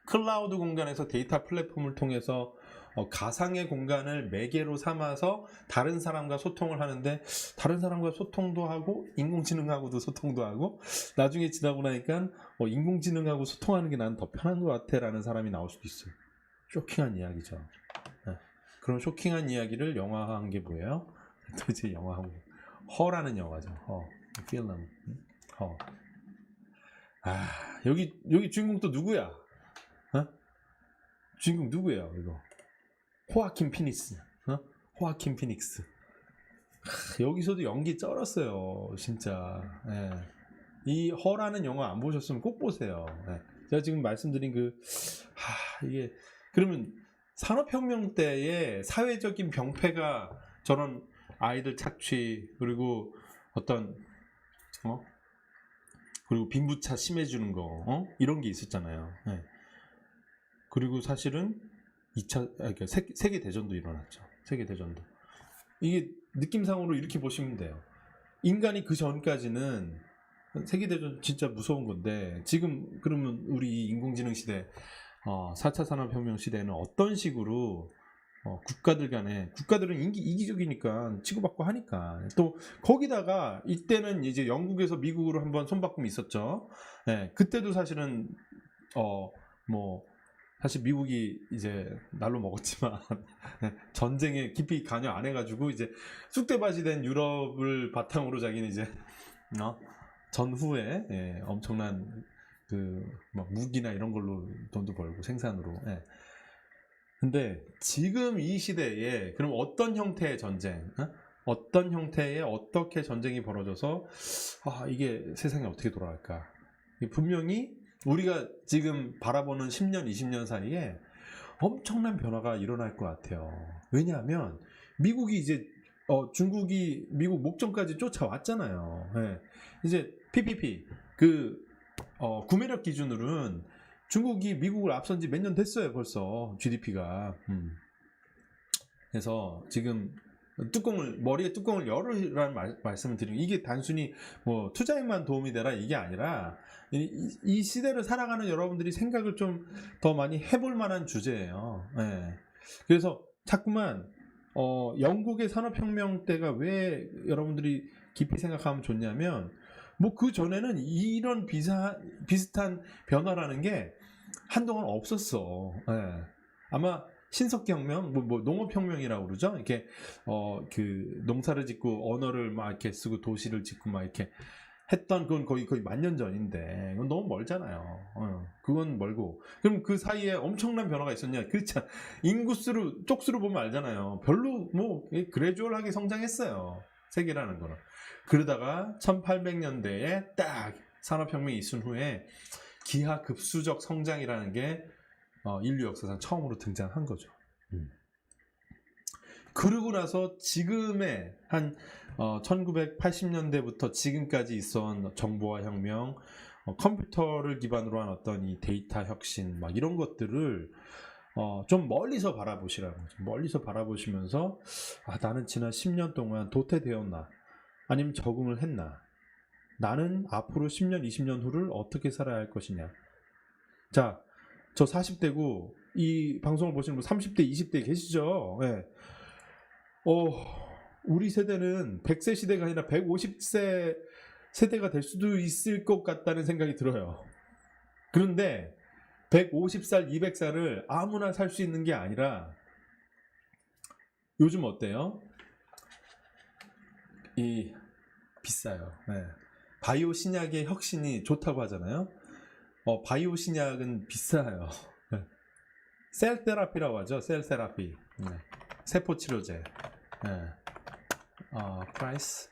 클라우드 공간에서 데이터 플랫폼을 통해서 가상의 공간을 매개로 삼아서 다른 사람과 소통을 하는데 다른 사람과 소통도 하고 인공지능하고도 소통도 하고 나중에 지나고 나니까 인공지능하고 소통하는 게 난 더 편한 것 같아 라는 사람이 나올 수도 있어요. 쇼킹한 이야기죠. 네. 그런 쇼킹한 이야기를 영화화한 게 뭐예요? 도대체 영화하고 허라는 영화죠. 필름. 여기 주인공 또 누구야? 주인공 누구예요? 이거 호아킨 피닉스. 호아킨 피닉스. 여기서도 연기 쩔었어요. 진짜. 예. 이 허라는 영화 안 보셨으면 꼭 보세요. 예. 제가 지금 말씀드린 이게 그러면 산업혁명 때의 사회적인 병폐가 저런 아이들 착취 그리고 어떤 그리고 빈부차 심해지는 거 이런 게 있었잖아요. 예. 그리고 사실은 2차 세계 대전도 일어났죠. 세계 대전도. 이게 느낌상으로 이렇게 보시면 돼요. 인간이 그 전까지는 세계 대전 진짜 무서운 건데 지금 그러면 우리 인공지능 시대 4차 산업혁명 시대에는 어떤 식으로 국가들은 이기적이니까 치고받고 하니까 또 거기다가 이때는 이제 영국에서 미국으로 한번 손바꿈이 있었죠. 네, 그때도 사실은 사실 미국이 이제 날로 먹었지만 전쟁에 깊이 관여 안 해가지고 이제 쑥대밭이 된 유럽을 바탕으로 자기는 이제 전후에 엄청난 무기나 이런 걸로 돈도 벌고 생산으로. 근데 지금 이 시대에 그럼 어떤 형태의 전쟁, 어떤 형태의 어떻게 전쟁이 벌어져서 이게 세상이 어떻게 돌아갈까? 분명히 우리가 지금 바라보는 10년, 20년 사이에 엄청난 변화가 일어날 것 같아요. 왜냐하면 미국이 이제 중국이 미국 목전까지 쫓아왔잖아요. 네. 이제 PPP 구매력 기준으로는 중국이 미국을 앞선 지 몇 년 됐어요. 벌써 GDP가. 그래서 지금 머리에 뚜껑을 열으라는 말씀을 드리는 이게 단순히 투자에만 도움이 되라 이게 아니라 이 시대를 살아가는 여러분들이 생각을 좀 더 많이 해볼 만한 주제예요. 네. 그래서 자꾸만 영국의 산업혁명 때가 왜 여러분들이 깊이 생각하면 좋냐면 그 전에는 이런 비슷한 변화라는 게 한동안 없었어. 네. 아마 신석혁명, 농업혁명이라고 그러죠. 이렇게 농사를 짓고 언어를 막 이렇게 쓰고 도시를 짓고 막 이렇게 했던 그건 거의 만 년 전인데 이건 너무 멀잖아요. 그건 멀고 그럼 그 사이에 엄청난 변화가 있었냐? 그렇죠. 쪽수로 보면 알잖아요. 별로 그래주얼하게 성장했어요. 세계라는 거는. 그러다가 1800년대에 딱 산업혁명이 있은 후에 기하급수적 성장이라는 게 인류 역사상 처음으로 등장한 거죠. 그러고 나서 지금의 한 1980년대부터 지금까지 있어온 정보화 혁명, 컴퓨터를 기반으로 한 어떤 이 데이터 혁신, 막 이런 것들을 좀 멀리서 바라보시라고. 멀리서 바라보시면서 나는 지난 10년 동안 도태되었나? 아니면 적응을 했나? 나는 앞으로 10년, 20년 후를 어떻게 살아야 할 것이냐? 자, 저 40대고 이 방송을 보시는 분 30대, 20대 계시죠? 네. 우리 세대는 100세 시대가 아니라 150세 세대가 될 수도 있을 것 같다는 생각이 들어요. 그런데 150살, 200살을 아무나 살 수 있는 게 아니라 요즘 어때요? 비싸요. 네. 바이오 신약의 혁신이 좋다고 하잖아요. 바이오 신약은 비싸요. 네. 셀 테라피라고 하죠. 셀 테라피. 네. 세포 치료제. 네. price.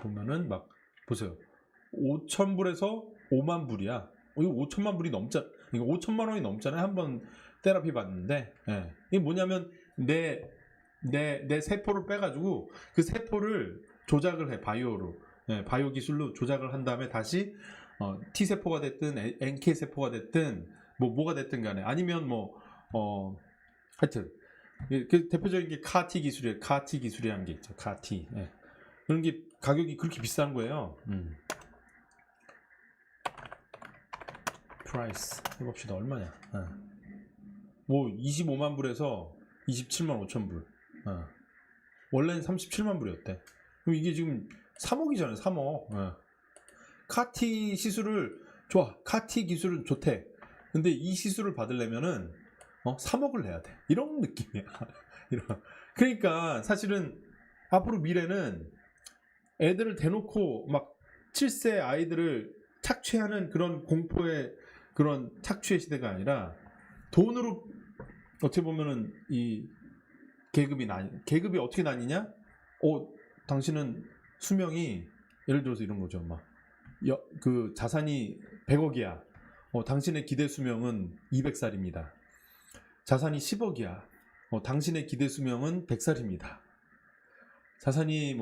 보면은 막 보세요. 5,000불에서 5만 불이야. 이거 5천만 불이 넘잖아. 이거 5천만 원이 넘잖아요. 한번 테라피 받는데. 예. 이게 뭐냐면 내 세포를 빼가지고 그 세포를 조작을 해. 바이오로. 예, 바이오 기술로 조작을 한 다음에 다시 T 세포가 됐든 NK 세포가 됐든 뭐가 됐든 간에 아니면 하여튼 그 대표적인 게 카티 기술이에요. 카티 기술이라는 게 있죠. 카티. 예. 그런 게 가격이 그렇게 비싼 거예요. 프라이스 해봅시다. 얼마냐? 뭐 25만 불에서 27만 5천 불. 원래는 37만 불이었대. 그럼 이게 지금 3억이잖아요. 3억. 카티 시술을 좋아. 카티 기술은 좋대. 근데 이 시술을 받으려면은 3억을 내야 돼. 이런 느낌이야. 그러니까 사실은 앞으로 미래는 애들을 대놓고 막 7세 아이들을 착취하는 그런 공포의 그런 착취의 시대가 아니라 돈으로 어떻게 보면은 이 계급이 어떻게 나뉘냐? 당신은 수명이 예를 들어서 이런 거죠. 그 자산이 100억이야. 당신의 기대 수명은 200살입니다. 자산이 10억이야. 당신의 기대 수명은 100살입니다. 자산이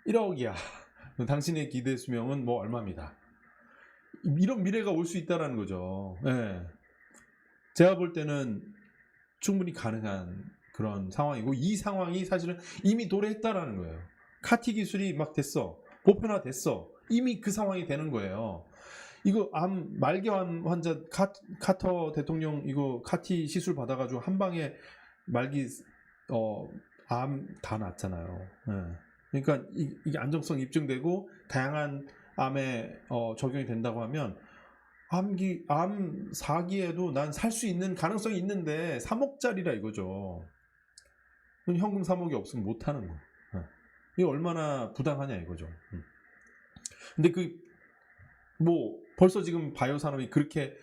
1억이야. 당신의 기대 수명은 얼마입니다. 이런 미래가 올 수 있다라는 거죠. 네. 제가 볼 때는 충분히 가능한 그런 상황이고 이 상황이 사실은 이미 도래했다라는 거예요. 카티 기술이 막 됐어. 보편화됐어. 이미 그 상황이 되는 거예요. 이거 말기암 환자 카터 대통령 이거 카티 시술 받아가지고 한 방에 말기 암 다 났잖아요. 네. 그러니까 이게 안정성 입증되고 다양한 암에 적용이 된다고 하면 암 4기에도 난 살 수 있는 가능성이 있는데 3억짜리라 이거죠. 현금 3억이 없으면 못 하는 거. 이게 얼마나 부당하냐 이거죠. 근데 벌써 지금 바이오 산업이 그렇게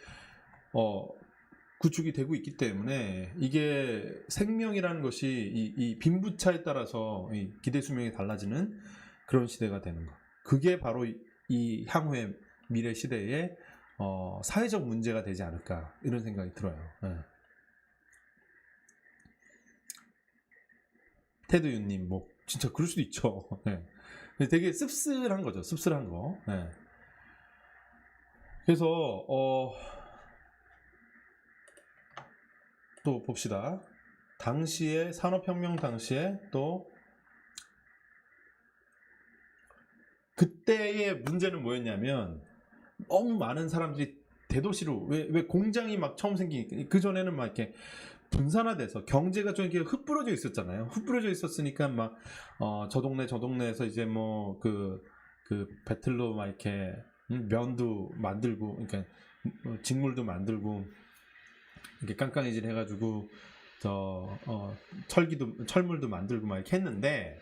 구축이 되고 있기 때문에 이게 생명이라는 것이 이 빈부차에 따라서 이 기대 수명이 달라지는 그런 시대가 되는 거. 그게 바로 이 향후의 미래 시대에 사회적 문제가 되지 않을까 이런 생각이 들어요. 네. 테드유님 진짜 그럴 수도 있죠. 네. 되게 씁쓸한 거죠. 씁쓸한 거. 네. 그래서 또 봅시다. 당시에 산업혁명 당시에 또 그때의 문제는 뭐였냐면 너무 많은 사람들이 대도시로 왜 공장이 막 처음 생기니까 그 전에는 막 이렇게 분산화돼서 경제가 좀 이렇게 흩뿌려져 있었잖아요. 흩뿌려져 있었으니까 막 저 동네에서 이제 그 배틀로 막 이렇게 면도 만들고 그러니까 직물도 만들고 이렇게 깡깡이질 해가지고 철물도 만들고 막 이렇게 했는데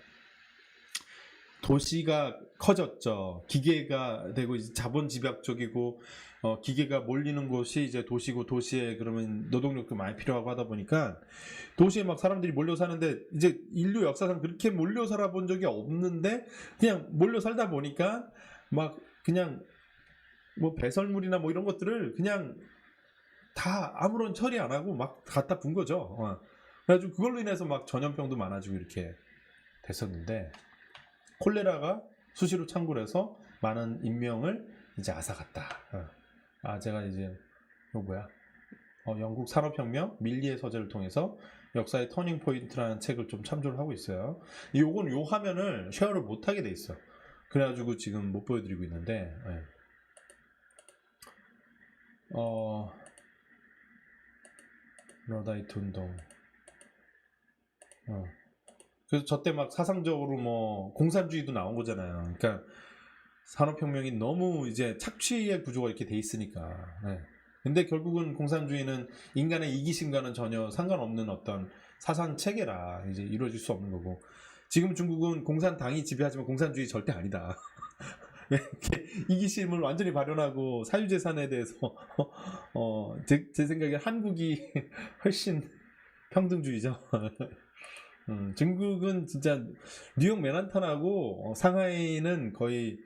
도시가 커졌죠. 기계가 되고 이제 자본 집약적이고 기계가 몰리는 곳이 이제 도시고 도시에 그러면 노동력도 많이 필요하고 하다 보니까 도시에 막 사람들이 몰려 사는데 이제 인류 역사상 그렇게 몰려 살아본 적이 없는데 그냥 몰려 살다 보니까 막 그냥 배설물이나 이런 것들을 그냥 다 아무런 처리 안 하고 막 갖다 분 거죠. 그래가지고 그걸로 인해서 막 전염병도 많아지고 이렇게 됐었는데 콜레라가 수시로 창궐해서 많은 인명을 이제 앗아갔다. 제가 이제 영국 산업혁명 밀리의 서재를 통해서 역사의 터닝 포인트라는 책을 좀 참조를 하고 있어요. 요건 요 화면을 쉐어를 못 하게 돼 있어. 그래가지고 지금 못 보여드리고 있는데, 러다이트 운동. 그래서 저때 막 사상적으로 공산주의도 나온 거잖아요. 그러니까 산업혁명이 너무 이제 착취의 구조가 이렇게 돼 있으니까. 근데 결국은 공산주의는 인간의 이기심과는 전혀 상관없는 어떤 사상 체계라 이제 이루어질 수 없는 거고. 지금 중국은 공산당이 지배하지만 공산주의 절대 아니다. 이기심을 완전히 발현하고 사유재산에 대해서 제 생각에 한국이 훨씬 평등주의죠. 중국은 진짜 뉴욕 맨하탄하고 상하이는 거의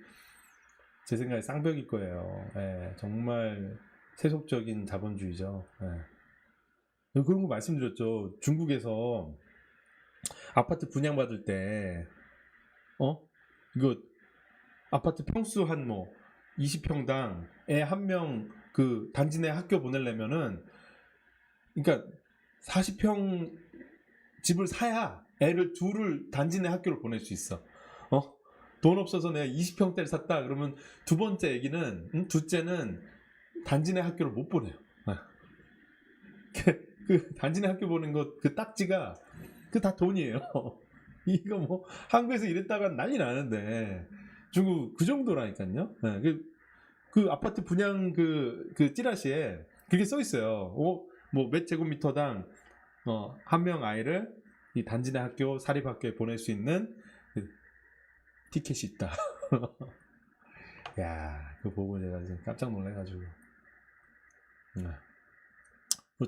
제 생각에 쌍벽일 거예요. 예, 정말 세속적인 자본주의죠. 예. 그런 거 말씀드렸죠. 중국에서 아파트 분양받을 때, 이거 아파트 평수 한 뭐 20평당 애 한 명 그 단지 내 학교 보내려면은, 그러니까 40평 집을 사야 애를 둘을 단지 내 학교를 보낼 수 있어. 돈 없어서 내가 20평대를 샀다 그러면 두 번째 애기는, 둘째는 단지 내 학교를 못 보내요. 그 단지 내 학교 보낸 것 그 딱지가 그 다 돈이에요. 이거 뭐 한국에서 이랬다가 난리 나는데 중국 그 정도라니까요. 그 아파트 분양 그 찌라시에 그게 써 있어요. 뭐 몇 제곱미터당 한 명 아이를 이 단지 내 학교 사립학교에 보낼 수 있는 그 티켓이 있다. 야, 그거 보고 제가 깜짝 놀래가지고.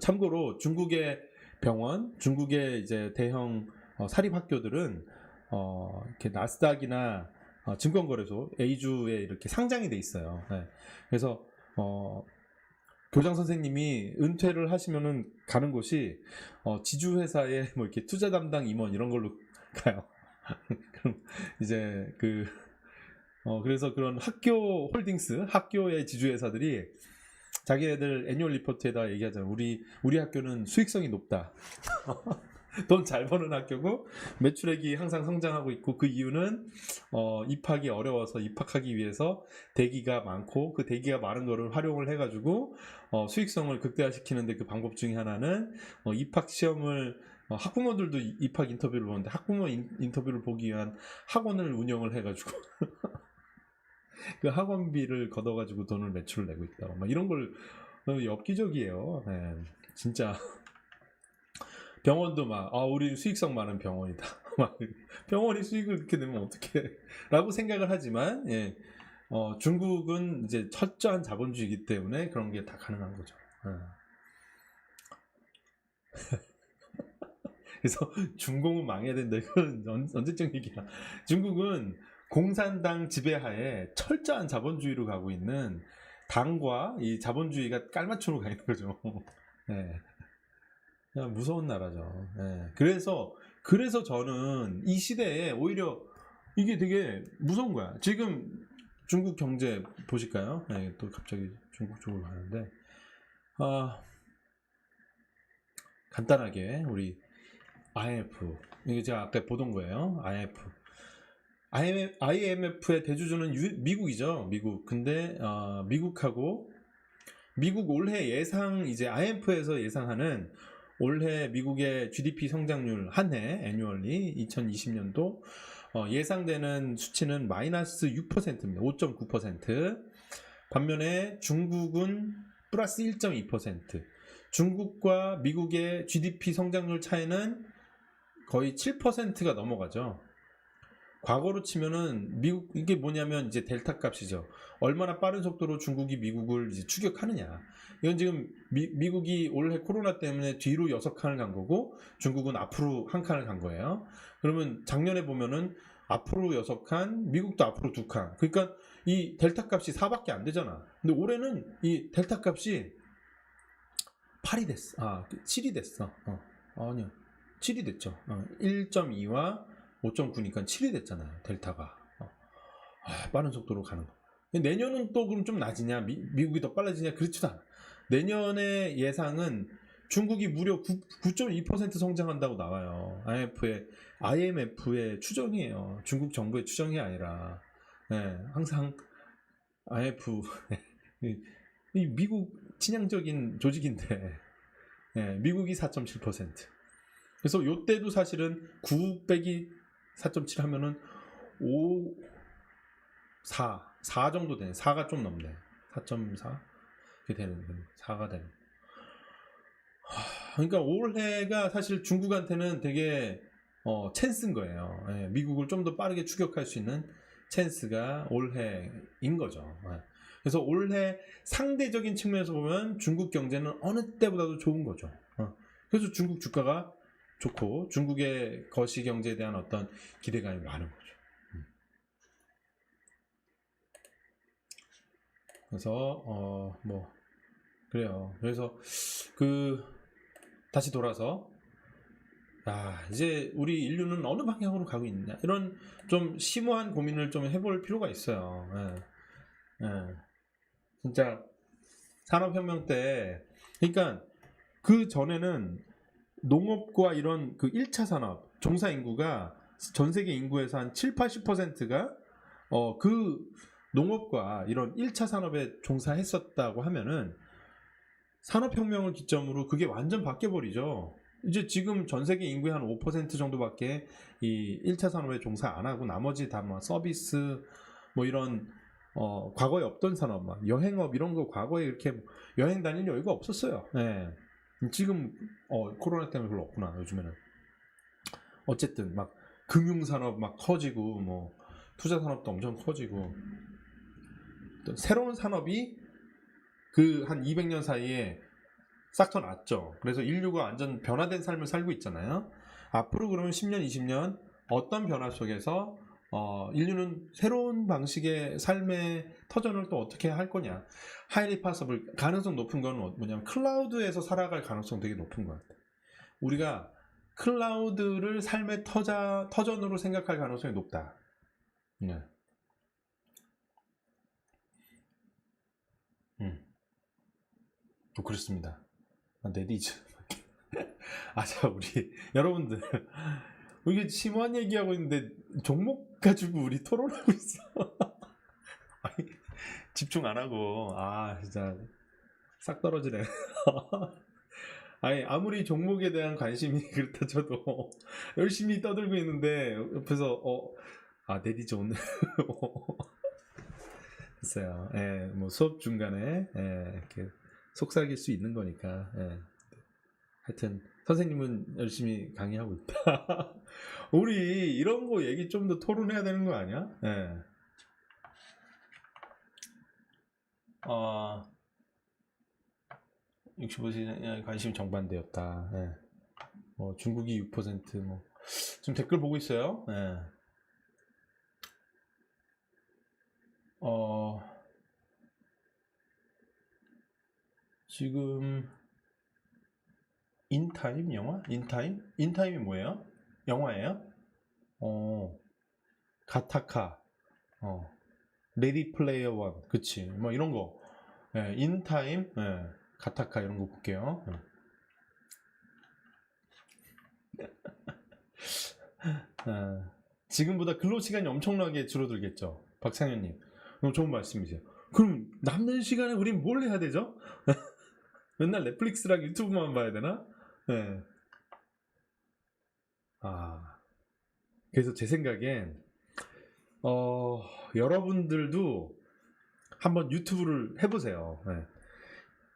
참고로 중국의 병원, 중국의 이제 대형 사립학교들은 이렇게 나스닥이나 증권거래소 A주에 이렇게 상장이 돼 있어요. 그래서 교장 선생님이 은퇴를 하시면은 가는 곳이 지주회사의 뭐 이렇게 투자 담당 임원 이런 걸로 가요. 그럼 이제 그래서 그런 학교 홀딩스, 학교의 지주회사들이 자기네들 애뉴얼 리포트에다 얘기하잖아요. 우리 학교는 수익성이 높다. 돈 잘 버는 학교고 매출액이 항상 성장하고 있고 그 이유는 입학이 어려워서 입학하기 위해서 대기가 많고 그 대기가 많은 거를 활용을 해가지고 수익성을 극대화시키는데 그 방법 중에 하나는 입학 시험을 학부모들도 입학 인터뷰를 보는데 학부모 인터뷰를 보기 위한 학원을 운영을 해가지고 그 학원비를 걷어가지고 돈을 매출을 내고 있다. 막 이런 걸 엽기적이에요. 네, 진짜. 병원도 막 우리 수익성 많은 병원이다. 막 병원이 수익을 그렇게 내면 어떡해? 라고 생각을 하지만 중국은 이제 철저한 자본주의이기 때문에 그런 게 다 가능한 거죠. 그래서 중공은 망해야 된다. 이건 언제적 얘기야. 중국은 공산당 지배하에 철저한 자본주의로 가고 있는 당과 이 자본주의가 깔맞춤으로 가 있는 거죠. 네. 그냥 무서운 나라죠. 네. 그래서 저는 이 시대에 오히려 이게 되게 무서운 거야. 지금 중국 경제 보실까요? 네, 또 갑자기 중국 쪽으로 가는데 간단하게 우리 IMF 이게 제가 아까 보던 거예요. IMF의 대주주는 미국이죠. 미국. 근데 미국 올해 예상 이제 IMF에서 예상하는 올해 미국의 GDP 성장률 한 해 애뉴얼리 2020년도 예상되는 수치는 마이너스 6%입니다. 5.9%. 반면에 중국은 플러스 1.2%. 중국과 미국의 GDP 성장률 차이는 거의 7%가 넘어가죠. 과거로 치면은 이게 뭐냐면 이제 델타 값이죠. 얼마나 빠른 속도로 중국이 미국을 이제 추격하느냐. 이건 지금 미국이 올해 코로나 때문에 뒤로 6칸을 간 거고 중국은 앞으로 1칸을 간 거예요. 그러면 작년에 보면은 앞으로 6칸, 미국도 앞으로 2칸. 그러니까 이 델타 값이 4밖에 안 되잖아. 근데 올해는 이 델타 값이 8이 됐어. 7이 됐어. 아니요. 7이 됐죠. 1.2와 5.9니까 7이 됐잖아요. 델타가. 빠른 속도로 가는 거. 내년은 또 그럼 좀 낮으냐? 미국이 더 빨라지냐? 그렇지도 않아. 내년의 예상은 중국이 무려 9.2% 성장한다고 나와요. IMF의 추정이에요. 중국 정부의 추정이 아니라. 네, 항상 IMF 이 미국 친향적인 조직인데 미국이 4.7%. 그래서 요때도 사실은 9 빼기 4.7 하면은 4 정도 되네. 4가 좀 넘네. 4.4 이렇게 되는 4가 되는. 그러니까 올해가 사실 중국한테는 되게 찬스인 거예요. 미국을 좀 더 빠르게 추격할 수 있는 찬스가 올해인 거죠. 그래서 올해 상대적인 측면에서 보면 중국 경제는 어느 때보다도 좋은 거죠. 그래서 중국 주가가 좋고 중국의 거시 경제에 대한 어떤 기대감이 많은 거죠. 그래서 뭐 그래요. 그래서 다시 돌아서 이제 우리 인류는 어느 방향으로 가고 있느냐 이런 좀 심오한 고민을 좀 해볼 필요가 있어요. 진짜 산업혁명 때 그러니까 그 전에는 농업과 이런 그 1차 산업 종사 인구가 전 세계 인구에서 한 7, 80%가 그 농업과 이런 1차 산업에 종사했었다고 하면은 산업혁명을 기점으로 그게 완전 바뀌어버리죠. 이제 지금 전 세계 인구의 한 5% 정도밖에 이 1차 산업에 종사 안 하고 나머지 다 뭐 서비스 뭐 이런 과거에 없던 산업 막 여행업 이런 거 과거에 이렇게 여행 다닐 여유가 없었어요. 네. 지금 코로나 때문에 별로 없구나 요즘에는. 어쨌든 막 금융산업 막 커지고 뭐 투자산업도 엄청 커지고 또 새로운 산업이 그 한 200년 사이에 싹 더 났죠. 그래서 인류가 완전 변화된 삶을 살고 있잖아요. 앞으로 그러면 10년, 20년 어떤 변화 속에서 인류는 새로운 방식의 삶의 터전을 또 어떻게 할 거냐. 하이리 파서블 가능성 높은 건 뭐냐면 클라우드에서 살아갈 가능성 되게 높은 것 같아요. 우리가 클라우드를 삶의 터전으로 생각할 가능성이 높다. 네. 그렇습니다. 네디즈. 자, 우리 여러분들 이게 심오한 얘기하고 있는데 종목 가지고 우리 토론하고 있어. 아니, 집중 안 하고 진짜 싹 떨어지네. 아니 아무리 종목에 대한 관심이 그렇다 쳐도 열심히 떠들고 있는데 옆에서 네디즈 오늘 있어요. 뭐 수업 중간에 이렇게 속삭일 수 있는 거니까. 하여튼 선생님은 열심히 강의하고 있다. 우리 이런 거 얘기 좀 더 토론해야 되는 거 아니야? 65세 관심이 정반대였다. 중국이 6% 뭐. 지금 댓글 보고 있어요. 지금 인타임 영화? 인타임? 인타임이 뭐예요? 영화예요? 가타카, 레디 플레이어 원, 그치? 뭐 이런 거, 인타임, 가타카 이런 거 볼게요. 지금보다 근로 시간이 엄청나게 줄어들겠죠, 박상현님. 너무 좋은 말씀이세요. 그럼 남는 시간에 우린 뭘 해야 되죠? 맨날 넷플릭스랑 유튜브만 봐야 되나? 그래서 제 생각엔 여러분들도 한번 유튜브를 해보세요.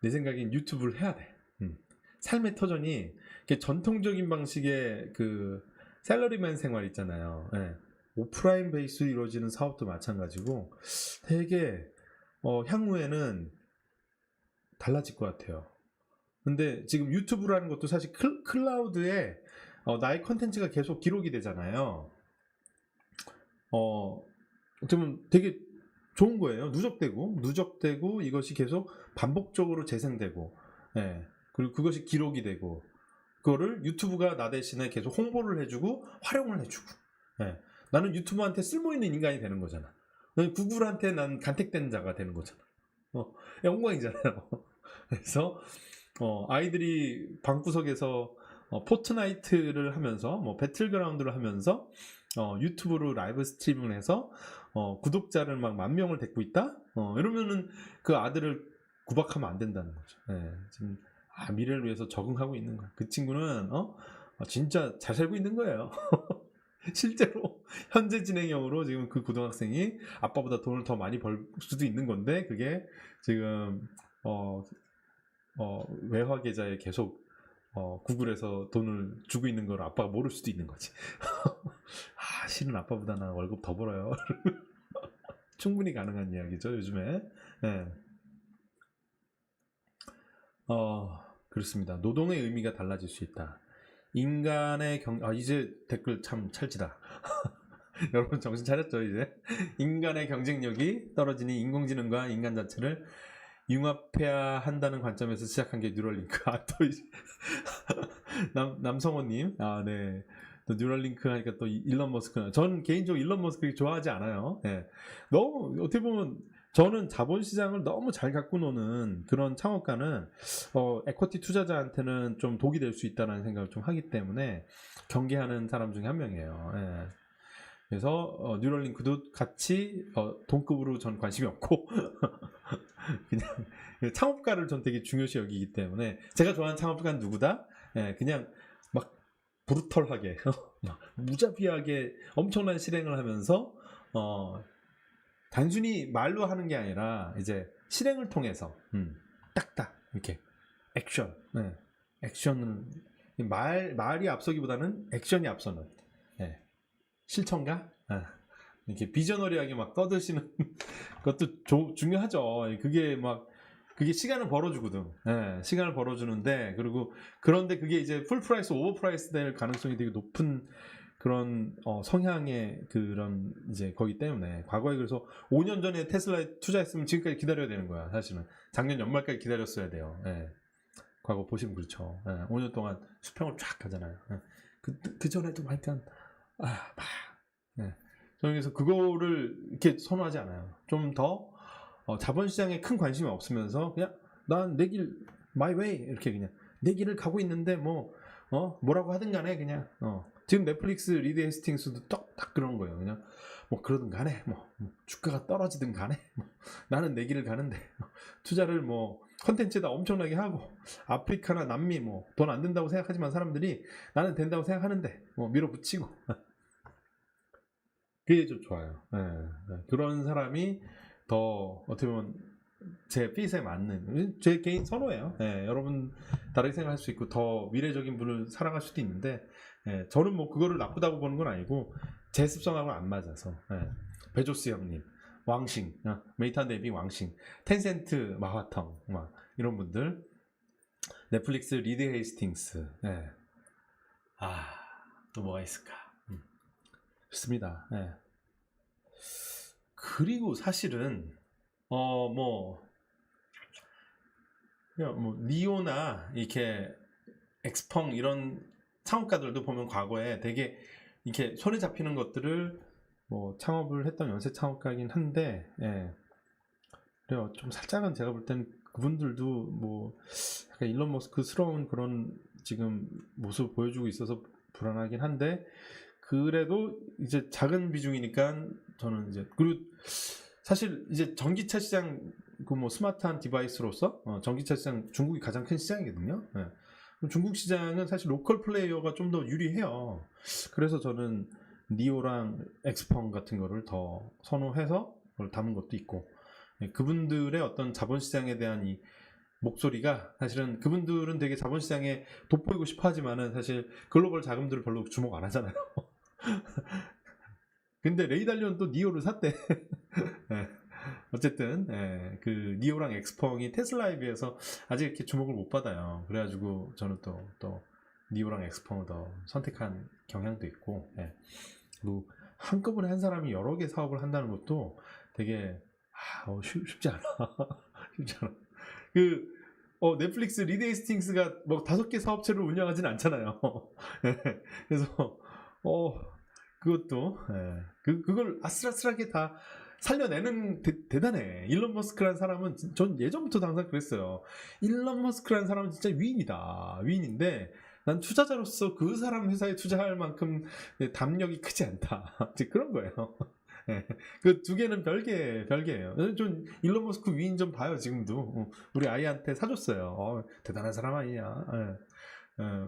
내 생각엔 유튜브를 해야 돼. 삶의 터전이 전통적인 방식의 그 샐러리맨 생활 있잖아요. 오프라인 베이스로 이루어지는 사업도 마찬가지고 되게 향후에는 달라질 것 같아요. 근데 지금 유튜브라는 것도 사실 클라우드에 나의 컨텐츠가 계속 기록이 되잖아요. 좀 되게 좋은 거예요. 누적되고 이것이 계속 반복적으로 재생되고, 그리고 그것이 기록이 되고, 그거를 유튜브가 나 대신에 계속 홍보를 해주고 활용을 해주고, 나는 유튜브한테 쓸모있는 인간이 되는 거잖아. 구글한테 난 간택된 자가 되는 거잖아. 영광이잖아요. 그래서 아이들이 방구석에서 포트나이트를 하면서 뭐 배틀그라운드를 하면서 유튜브로 라이브 스트리밍을 해서 구독자를 막 10,000명을 데리고 있다? 이러면은 그 아들을 구박하면 안 된다는 거죠. 지금 미래를 위해서 적응하고 있는 거야. 그 친구는 진짜 잘 살고 있는 거예요. 실제로 현재 진행형으로 지금 그 고등학생이 아빠보다 돈을 더 많이 벌 수도 있는 건데 그게 지금 외화 계좌에 계속 구글에서 돈을 주고 있는 걸 아빠가 모를 수도 있는 거지. 실은 아빠보다 나 월급 더 벌어요. 충분히 가능한 이야기죠 요즘에. 그렇습니다. 노동의 의미가 달라질 수 있다. 인간의 이제 댓글 참 찰지다. 여러분 정신 차렸죠 이제? 인간의 경쟁력이 떨어지니 인공지능과 인간 자체를 융합해야 한다는 관점에서 시작한 게 뉴럴링크. 또 이제 남성호님, 네. 또 뉴럴링크 하니까 또 일론 머스크. 전 개인적으로 일론 머스크 좋아하지 않아요. 네. 너무 어떻게 보면 저는 자본시장을 너무 잘 갖고 노는 그런 창업가는 에쿼티 투자자한테는 좀 독이 될 수 있다는 생각을 좀 하기 때문에 경계하는 사람 중에 한 명이에요. 네. 그래서 뉴럴링크도 같이 동급으로 전 관심이 없고 그냥 창업가를 전 되게 중요시 여기기 때문에 제가 좋아하는 창업가는 누구다? 예, 그냥 막 브루털하게 막 무자비하게 엄청난 실행을 하면서 단순히 말로 하는 게 아니라 이제 실행을 통해서 딱딱 이렇게 액션, 액션을 말이 앞서기보다는 액션이 앞서는 예, 실천가? 이렇게 비저너리하게 막 떠드시는 것도 중요하죠. 그게 시간을 벌어주거든. 예, 시간을 벌어주는데, 그런데 그게 이제 풀 프라이스, 오버 프라이스 될 가능성이 되게 높은 그런, 성향의 그런, 이제 거기 때문에. 과거에 그래서 5년 전에 테슬라에 투자했으면 지금까지 기다려야 되는 거야, 사실은. 작년 연말까지 기다렸어야 돼요. 예. 과거 보시면 그렇죠. 예, 5년 동안 수평을 쫙 가잖아요. 예. 그 전에도 약간, 예. 저는 그래서 그거를 이렇게 선호하지 않아요. 좀 더 자본시장에 큰 관심이 없으면서 그냥 난 내 길, my way 이렇게 그냥 내 길을 가고 있는데 뭐라고 하든 간에 그냥 지금 넷플릭스 리드 헤스팅스도 딱 그런 거예요. 그냥 뭐 그러든 간에 주가가 떨어지든 간에 나는 내 길을 가는데 투자를 컨텐츠에다 엄청나게 하고 아프리카나 남미 돈 안 된다고 생각하지만 사람들이 나는 된다고 생각하는데 밀어붙이고 그게 좀 좋아요. 그런 사람이 더 어떻게 보면 제 핏에 맞는 제 개인 선호예요. 여러분 다르게 생각할 수 있고 더 미래적인 분을 사랑할 수도 있는데 저는 그거를 나쁘다고 보는 건 아니고 제 습성하고는 안 맞아서. 베조스 형님, 왕싱, 메이탄 데이비 왕싱, 텐센트 마화텅 막 이런 분들, 넷플릭스 리드 헤이스팅스. 또 뭐가 있을까? 좋습니다. 그리고 사실은 니오나 이렇게 엑스펑 이런 창업가들도 보면 과거에 되게 이렇게 손에 잡히는 것들을 창업을 했던 연쇄 창업가이긴 한데 그래요. 좀 살짝은 제가 볼 때는 그분들도 약간 일론 머스크스러운 그런 지금 모습을 보여주고 있어서 불안하긴 한데 그래도 이제 작은 비중이니까 저는 이제 그리고 사실 이제 전기차 시장 스마트한 디바이스로서 전기차 시장 중국이 가장 큰 시장이거든요. 중국 시장은 사실 로컬 플레이어가 좀 더 유리해요. 그래서 저는 니오랑 엑스펑 같은 거를 더 선호해서 그걸 담은 것도 있고 그분들의 어떤 자본시장에 대한 이 목소리가 사실은 그분들은 되게 자본시장에 돋보이고 싶어 하지만은 사실 글로벌 자금들을 별로 주목 안 하잖아요. 근데 레이달리온 또 니오를 샀대. 어쨌든 그 니오랑 엑스펑이 테슬라에 비해서 아직 이렇게 주목을 못 받아요. 그래가지고 저는 또 니오랑 엑스펑을 더 선택한 경향도 있고 그리고 한꺼번에 한 사람이 여러 개 사업을 한다는 것도 되게 쉽지 않아. 쉽지 않아. 넷플릭스 리드 헤이스팅스가 5개 사업체를 운영하진 않잖아요. 그래서 그것도 그걸 아슬아슬하게 다 살려내는 대단해. 일론 머스크라는 사람은 전 예전부터 항상 그랬어요. 일론 머스크라는 사람은 진짜 위인이다. 위인인데 난 투자자로서 그 사람 회사에 투자할 만큼 담력이 크지 않다. 그런 거예요. 그 두 개는 별개예요. 좀 일론 머스크 위인 좀 봐요. 지금도 우리 아이한테 사줬어요. 대단한 사람 아니냐.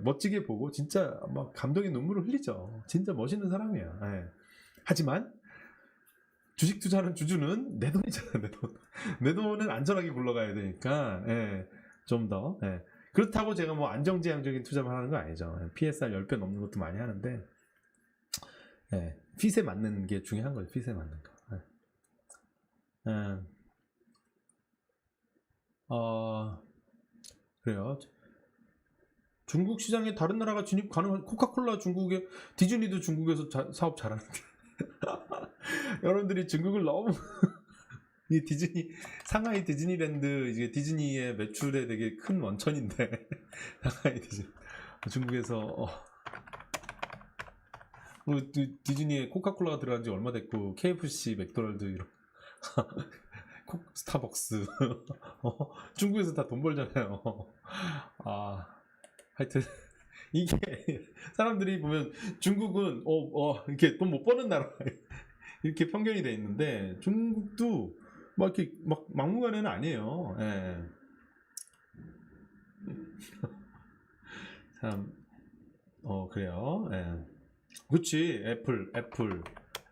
멋지게 보고 진짜 막 감동의 눈물을 흘리죠. 진짜 멋있는 사람이야. 하지만 주식 투자하는 주주는 내 돈이잖아. 내 돈은 안전하게 굴러가야 되니까 좀 더 그렇다고 제가 안정지향적인 투자만 하는 거 아니죠. PSR 10배 넘는 것도 많이 하는데 핏에 맞는 게 중요한 거예요. 핏에 맞는 거. 그래요. 중국 시장에 다른 나라가 진입 가능한 코카콜라 중국에 디즈니도 중국에서 사업 잘하는데 여러분들이 중국을 너무 이 디즈니 상하이 디즈니랜드 이제 디즈니의 매출에 되게 큰 원천인데 상하이 디즈니 중국에서 디즈니에 코카콜라가 들어간 지 얼마 됐고 KFC 맥도날드 이런 스타벅스 중국에서 다 돈 벌잖아요. 하여튼 이게 사람들이 보면 중국은 이렇게 돈 못 버는 나라 이렇게 편견이 돼 있는데 중국도 막 이렇게 막 막무가내는 아니에요. 예. 참 그래요. 예. 그치.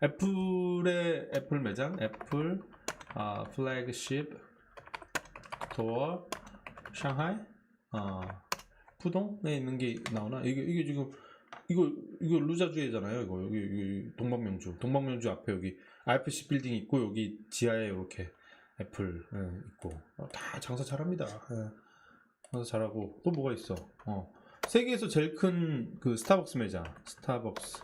애플의 애플 매장 애플 플래그십 스토어 상하이 푸동에 있는 게 나오나? 이게 지금 이거 루자주에잖아요. 이거 여기 동방명주 앞에 여기 IFC 빌딩 있고 여기 지하에 이렇게 애플 있고 다 장사 잘합니다. 장사 잘하고 또 뭐가 있어? 세계에서 제일 큰 그 스타벅스 매장 스타벅스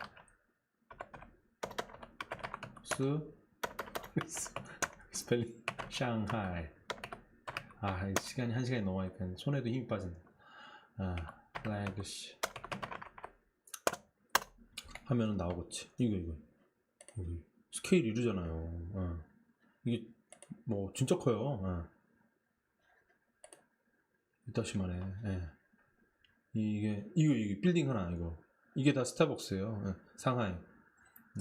스펠링 상하이 시간이 1시간이 넘어가니까 손에도 힘이 빠진다. 플래그십 하면은 나오겠지. 이거 스케일 이르잖아요. 이게 뭐 진짜 커요. 이따시만해. 이게 빌딩 하나 이게 다 스타벅스예요. 상하이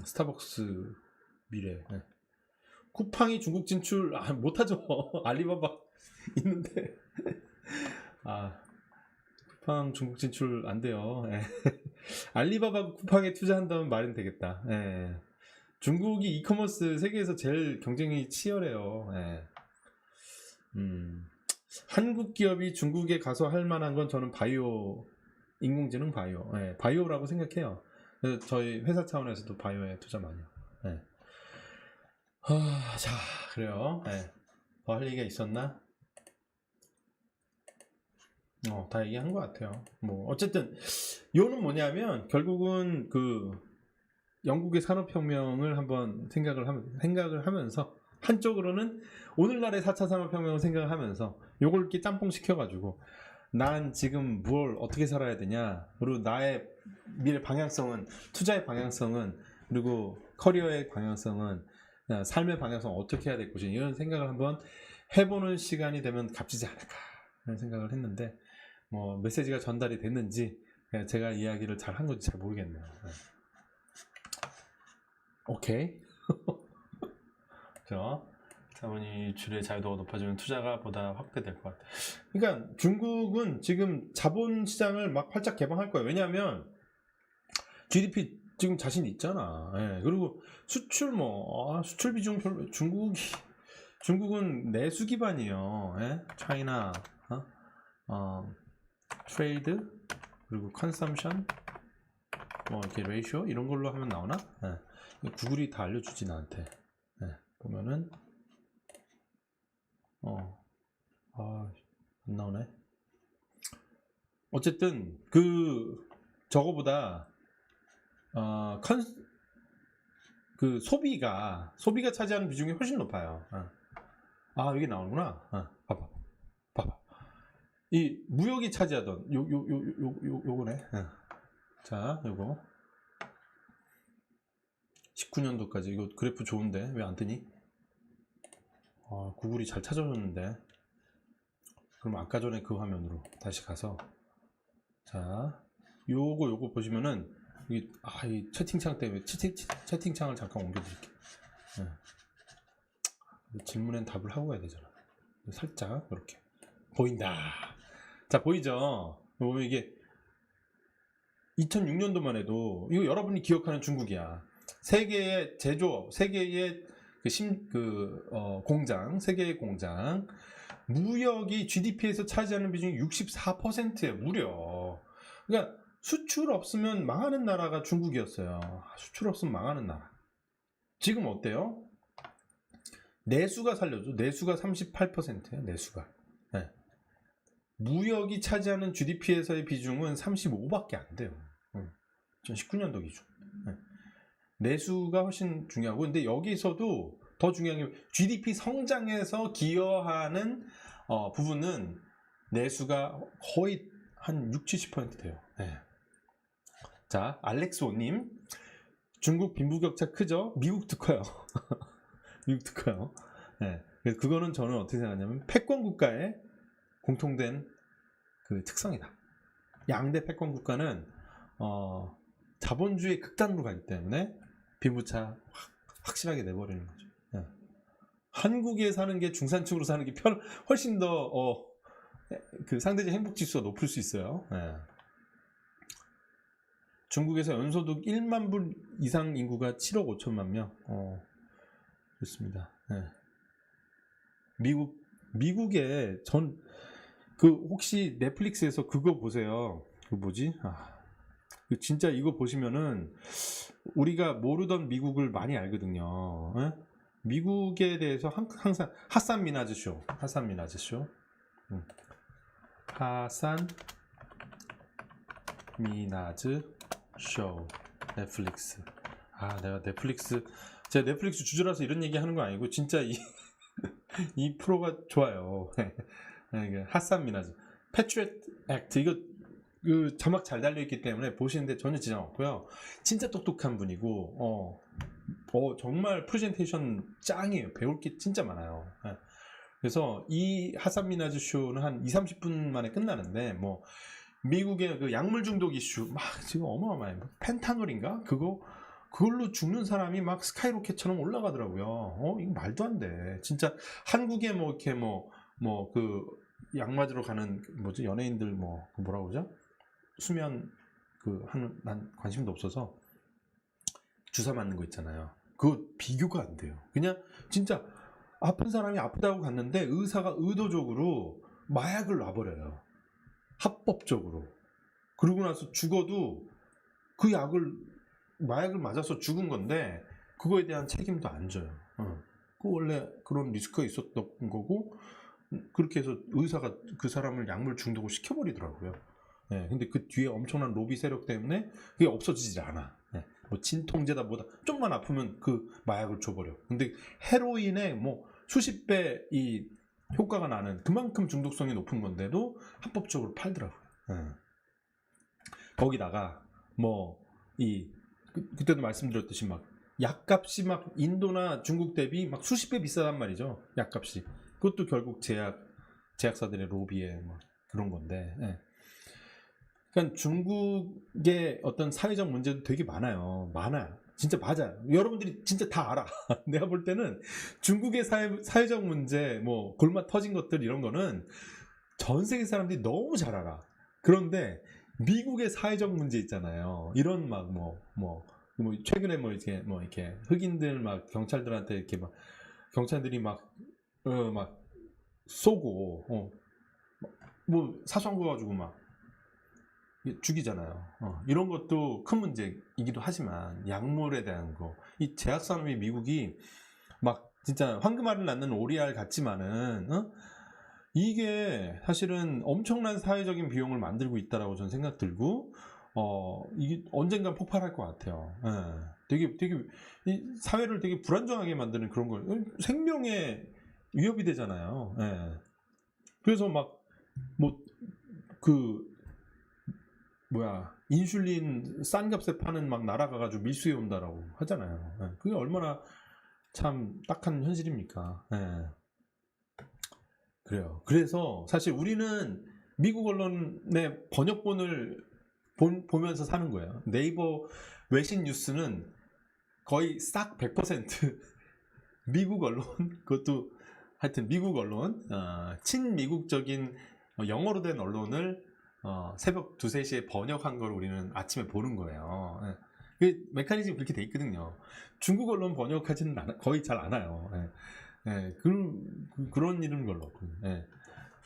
스타벅스 미래. 쿠팡이 중국 진출 못하죠. 알리바바 있는데 쿠팡 중국 진출 안 돼요. 알리바바 쿠팡에 투자한다면 말은 되겠다. 중국이 이커머스 세계에서 제일 경쟁이 치열해요. 한국 기업이 중국에 가서 할 만한 건 저는 바이오, 인공지능 바이오라고 생각해요. 그래서 저희 회사 차원에서도 바이오에 투자 많이 해요. 자, 그래요. 더 할 얘기가 있었나? 다 얘기한 것 같아요. 뭐 어쨌든 요는 뭐냐면 결국은 그 영국의 산업혁명을 한번 생각을 하면서 한쪽으로는 오늘날의 4차 산업혁명을 생각을 하면서 요걸 이렇게 짬뽕 시켜가지고 난 지금 뭘 어떻게 살아야 되냐, 그리고 나의 미래 방향성은, 투자의 방향성은, 그리고 커리어의 방향성은, 삶의 방향성은 어떻게 해야 될 것이냐, 이런 생각을 한번 해보는 시간이 되면 값지지 않을까 라는 생각을 했는데 뭐 메시지가 전달이 됐는지 제가 이야기를 잘 한 건지 잘 모르겠네요. 오케이. 자본이 줄의 자유도가 높아지면 투자가 보다 확대될 것 같아요. 그러니까 중국은 지금 자본시장을 막 활짝 개방할 거예요. 왜냐하면 GDP 지금 자신 있잖아. 그리고 수출 수출 비중 별로, 중국은 내수 기반이에요. 차이나 트레이드 그리고 컨섬션 이렇게 레이쇼 이런 걸로 하면 나오나? 구글이 다 알려주지 나한테. 보면은 안 나오네. 어쨌든 그 저거보다 그 소비가 차지하는 비중이 훨씬 높아요. 여기 나오는구나. 봐봐. 이 무역이 차지하던 요거네. 자, 요거 19년도까지 이거 그래프 좋은데 왜 안 뜨니? 구글이 잘 찾아줬는데. 그럼 아까 전에 그 화면으로 다시 가서, 자, 요거 보시면은 이 채팅창 때문에 채팅창을 잠깐 옮겨드릴게요. 질문엔 답을 하고 가야 되잖아. 살짝 이렇게 보인다. 자, 보이죠? 보면 이게 2006년도만 해도 이거 여러분이 기억하는 중국이야. 세계의 제조업, 세계의 공장, 세계의 공장, 무역이 GDP에서 차지하는 비중이 64%예요, 무려. 그러니까 수출 없으면 망하는 나라가 중국이었어요. 수출 없으면 망하는 나라. 지금 어때요? 내수가 살려줘. 내수가 38%예요, 내수가. 무역이 차지하는 GDP에서의 비중은 35밖에 안 돼요. 2019년도 기준. 내수가 훨씬 중요하고, 근데 여기서도 더 중요한 게 GDP 성장에서 기여하는 부분은 내수가 거의 한 60-70% 돼요. 자, 알렉스오님, 중국 빈부격차 크죠? 미국도 커요. 미국도 커요. 그래서 그거는 저는 어떻게 생각하냐면 패권 국가의 공통된 그 특성이다. 양대 패권 국가는 자본주의 극단으로 가기 때문에 빈부차 확실하게 내버리는 거죠. 한국에 사는 게 중산층으로 사는 게 훨씬 더 그 상대적 행복 지수가 높을 수 있어요. 중국에서 연소득 1만 불 이상 인구가 7억 5천만 명. 좋습니다. 미국에 혹시 넷플릭스에서 그거 보세요. 그 뭐지? 진짜 이거 보시면은 우리가 모르던 미국을 많이 알거든요. 미국에 대해서 항상 하산 미나즈 쇼. 넷플릭스. 내가 제가 넷플릭스 주주라서 이런 얘기 하는 거 아니고 진짜 이 프로가 좋아요. 하산 미나즈 패트리엇 액트, 이거 그 자막 잘 달려있기 때문에 보시는데 전혀 지장 없고요. 진짜 똑똑한 분이고 정말 프레젠테이션 짱이에요. 배울 게 진짜 많아요. 그래서 이 하산 미나즈 쇼는 한 20-30분 만에 끝나는데, 뭐 미국의 그 약물 중독 이슈 막 지금 어마어마해요. 펜타놀인가? 그걸로 죽는 사람이 막 스카이로켓처럼 올라가더라고요. 이거 말도 안 돼. 진짜 한국에 뭐 이렇게 그 약 맞으러 가는 뭐지 연예인들 뭐라고 그러죠? 수면 난 관심도 없어서 주사 맞는 거 있잖아요. 그거 비교가 안 돼요. 그냥 진짜 아픈 사람이 아프다고 갔는데 의사가 의도적으로 마약을 놔버려요. 합법적으로. 그러고 나서 죽어도 그 마약을 맞아서 죽은 건데 그거에 대한 책임도 안 져요. 원래 그런 리스크가 있었던 거고, 그렇게 해서 의사가 그 사람을 약물 중독을 시켜버리더라고요. 근데 그 뒤에 엄청난 로비 세력 때문에 그게 없어지질 않아. 뭐 진통제다 뭐다 좀만 아프면 그 마약을 줘버려. 근데 헤로인에 뭐 수십 배 이 효과가 나는 그만큼 중독성이 높은 건데도 합법적으로 팔더라고요. 거기다가 그때도 말씀드렸듯이 막 약값이 막 인도나 중국 대비 막 수십 배 비싸단 말이죠. 약값이. 그것도 결국 제약사들의 로비에 그런 건데. 그러니까 중국의 어떤 사회적 문제도 되게 많아요. 진짜 맞아요. 여러분들이 진짜 다 알아. 내가 볼 때는 중국의 사회적 문제, 뭐 골마 터진 것들 이런 거는 전 세계 사람들이 너무 잘 알아. 그런데 미국의 사회적 문제 있잖아요. 이런 최근에 이렇게 흑인들 경찰들한테 이렇게 경찰들이 쏘고 사소한 거 가지고 죽이잖아요. 이런 것도 큰 문제이기도 하지만 약물에 대한 이 제약산업이 미국이 진짜 황금알을 낳는 오리알 같지만은 이게 사실은 엄청난 사회적인 비용을 만들고 있다라고 저는 생각 들고, 이게 언젠간 폭발할 것 같아요. 되게 이 사회를 되게 불안정하게 만드는 그런 걸, 생명에 위협이 되잖아요. 그래서 인슐린 싼 값에 파는 나라 가가지고 밀수해 온다라고 하잖아요. 그게 얼마나 참 딱한 현실입니까? 그래요. 그래서 사실 우리는 미국 언론의 번역본을 보면서 사는 거예요. 네이버 외신 뉴스는 거의 싹 100% 미국 언론, 그것도 하여튼 미국 언론, 친미국적인 영어로 된 언론을 새벽 2-3시에 번역한 걸 우리는 아침에 보는 거예요. 그 메커니즘이 그렇게 돼 있거든요. 중국 언론 번역하지는 거의 잘 안 와요. 그런 일은 별로 없고.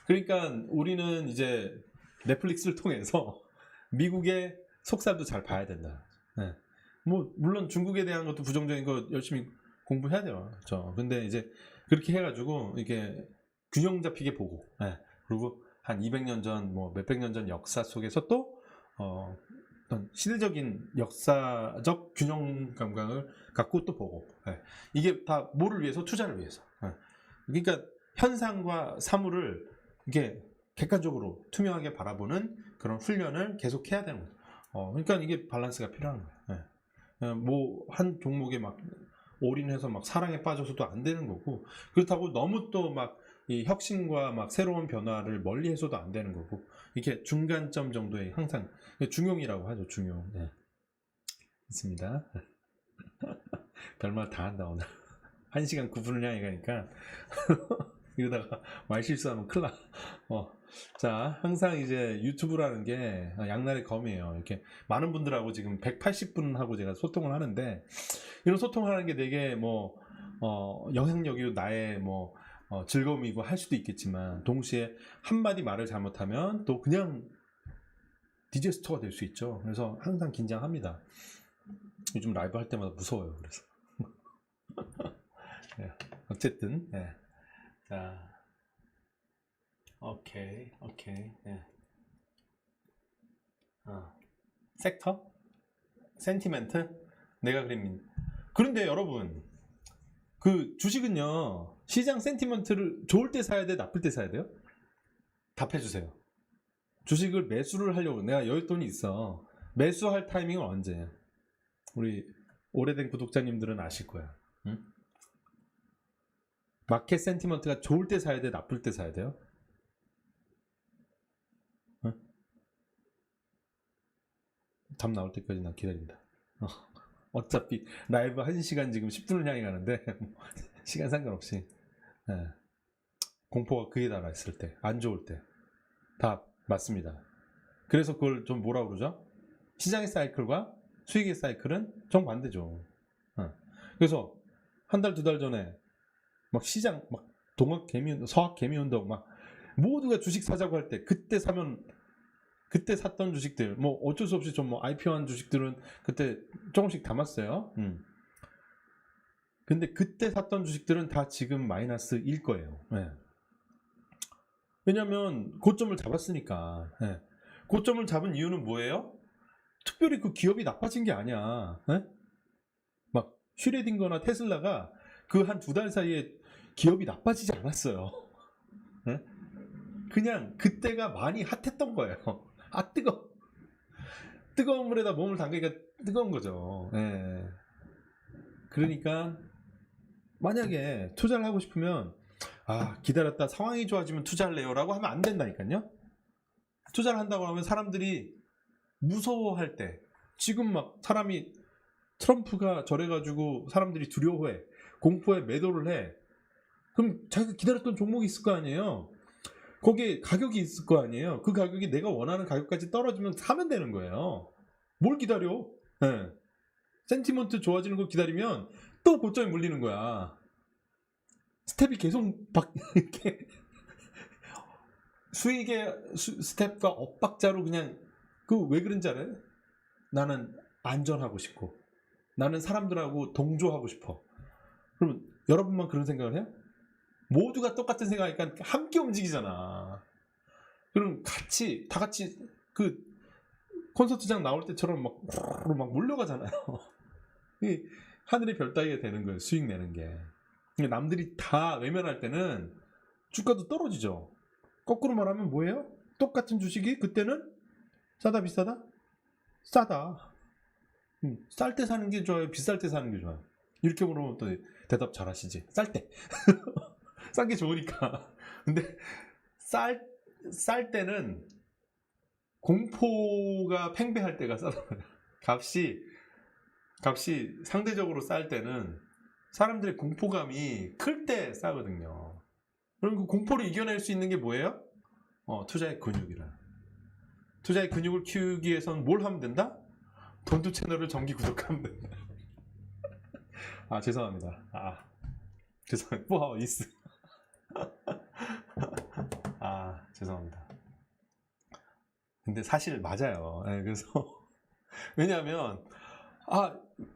그러니까 우리는 이제 넷플릭스를 통해서 미국의 속살도 잘 봐야 된다. 물론 중국에 대한 것도 부정적인 거 열심히 공부해야 돼요. 근데 이제 그렇게 해가지고 이게 균형 잡히게 보고, 그리고 한 200년 전, 뭐 몇백 년 전 역사 속에서 또 어떤 시대적인 역사적 균형 감각을 갖고 또 보고, 예. 이게 다 뭐를 위해서? 투자를 위해서. 예. 그러니까 현상과 사물을 이게 객관적으로 투명하게 바라보는 그런 훈련을 계속 해야 되는 거죠. 그러니까 이게 밸런스가 필요한 거예요. 예. 뭐 한 종목에 막 올인해서 막 사랑에 빠져서도 안 되는 거고, 그렇다고 너무 또 막 이 혁신과 막 새로운 변화를 멀리해서도 안 되는 거고, 이렇게 중간점 정도의 항상 중용이라고 하죠. 중용. 네. 있습니다. 별말 다 한다 오늘. 1시간 9분을 향해 가니까 이러다가 말 실수하면 큰일 나. 자, 항상 이제 유튜브라는 게 양날의 검이에요. 이렇게 많은 분들하고 지금 180분 하고 제가 소통을 하는데, 이런 소통을 하는 게 되게 뭐 영향력이고 나의 뭐 즐거움이고 할 수도 있겠지만, 동시에 한마디 말을 잘못하면 또 그냥 디제스터가 될 수 있죠. 그래서 항상 긴장합니다. 요즘 라이브 할 때마다 무서워요. 그래서 네, 어쨌든 네. 자, 오케이. 네. 섹터? 센티멘트? 내가 그림. 그런데 여러분, 그 주식은요, 시장 센티멘트를 좋을 때 사야 돼, 나쁠 때 사야 돼요? 답해주세요. 주식을 매수를 하려고, 내가 여윳돈이 있어. 매수할 타이밍은 언제? 우리 오래된 구독자님들은 아실 거야. 응? 마켓 센티먼트가 좋을 때 사야 돼, 나쁠 때 사야 돼요? 응? 답 나올 때까지 난 기다린다. 어차피 라이브 1시간 지금 10분을 향해 가는데 시간 상관없이, 네. 공포가 극에 달했을 때, 안 좋을 때 답 맞습니다. 그래서 그걸 좀 뭐라 그러죠? 시장의 사이클과 수익의 사이클은 정반대죠. 그래서 한 달, 두 달 전에 막 시장 막 동학 개미, 서학 개미 운동 막 모두가 주식 사자고 할 때, 그때 사면, 그때 샀던 주식들, 뭐 어쩔 수 없이 좀 뭐 IPO한 주식들은 그때 조금씩 담았어요. 근데 그때 샀던 주식들은 다 지금 마이너스일 거예요. 네. 왜냐면 고점을 잡았으니까. 네. 고점을 잡은 이유는 뭐예요? 특별히 그 기업이 나빠진 게 아니야. 네? 막 슈레딩거나 테슬라가 그 한 두 달 사이에 기업이 나빠지지 않았어요. 네? 그냥 그때가 많이 핫했던 거예요. 아, 뜨거운 물에다 몸을 담그니까 뜨거운 거죠. 네. 그러니까 만약에 투자를 하고 싶으면, 기다렸다 상황이 좋아지면 투자를 해요 라고 하면 안 된다니까요. 투자를 한다고 하면 사람들이 무서워할 때, 지금 막 사람이 트럼프가 저래가지고 사람들이 두려워해, 공포에 매도를 해. 그럼 자기가 기다렸던 종목이 있을 거 아니에요. 거기에 가격이 있을 거 아니에요. 그 가격이 내가 원하는 가격까지 떨어지면 사면 되는 거예요. 뭘 기다려? 네. 센티먼트 좋아지는 거 기다리면 또 고점에 물리는 거야. 스텝이 계속 이렇게 수익의 스텝과 엇박자로 그냥, 왜 그런지 알아요? 나는 안전하고 싶고, 나는 사람들하고 동조하고 싶어. 그러면 여러분만 그런 생각을 해요? 모두가 똑같은 생각하니까 함께 움직이잖아. 그럼 다 같이 그 콘서트장 나올 때처럼 막 몰려가잖아요. 하늘의 별 따위가 되는 거예요, 수익 내는 게. 남들이 다 외면할 때는 주가도 떨어지죠. 거꾸로 말하면 뭐예요? 똑같은 주식이 그때는 싸다 비싸다? 싸다. 쌀 때 사는 게 좋아요? 비쌀 때 사는 게 좋아요? 이렇게 물으면 또 대답 잘 하시지. 쌀 때. 싼 게 좋으니까. 근데 쌀 때는 공포가 팽배할 때가 싸다. 값이 상대적으로 쌀 때는 사람들의 공포감이 클 때 싸거든요. 그럼 그 공포를 이겨낼 수 있는 게 뭐예요? 투자의 근육이라. 투자의 근육을 키우기 위해서는 뭘 하면 된다? 돈두 채널을 정기 구독하면 된다. 죄송합니다. 죄송합니다. 뿌하이스. 죄송합니다. 근데 사실 맞아요. 네, 그래서 왜냐하면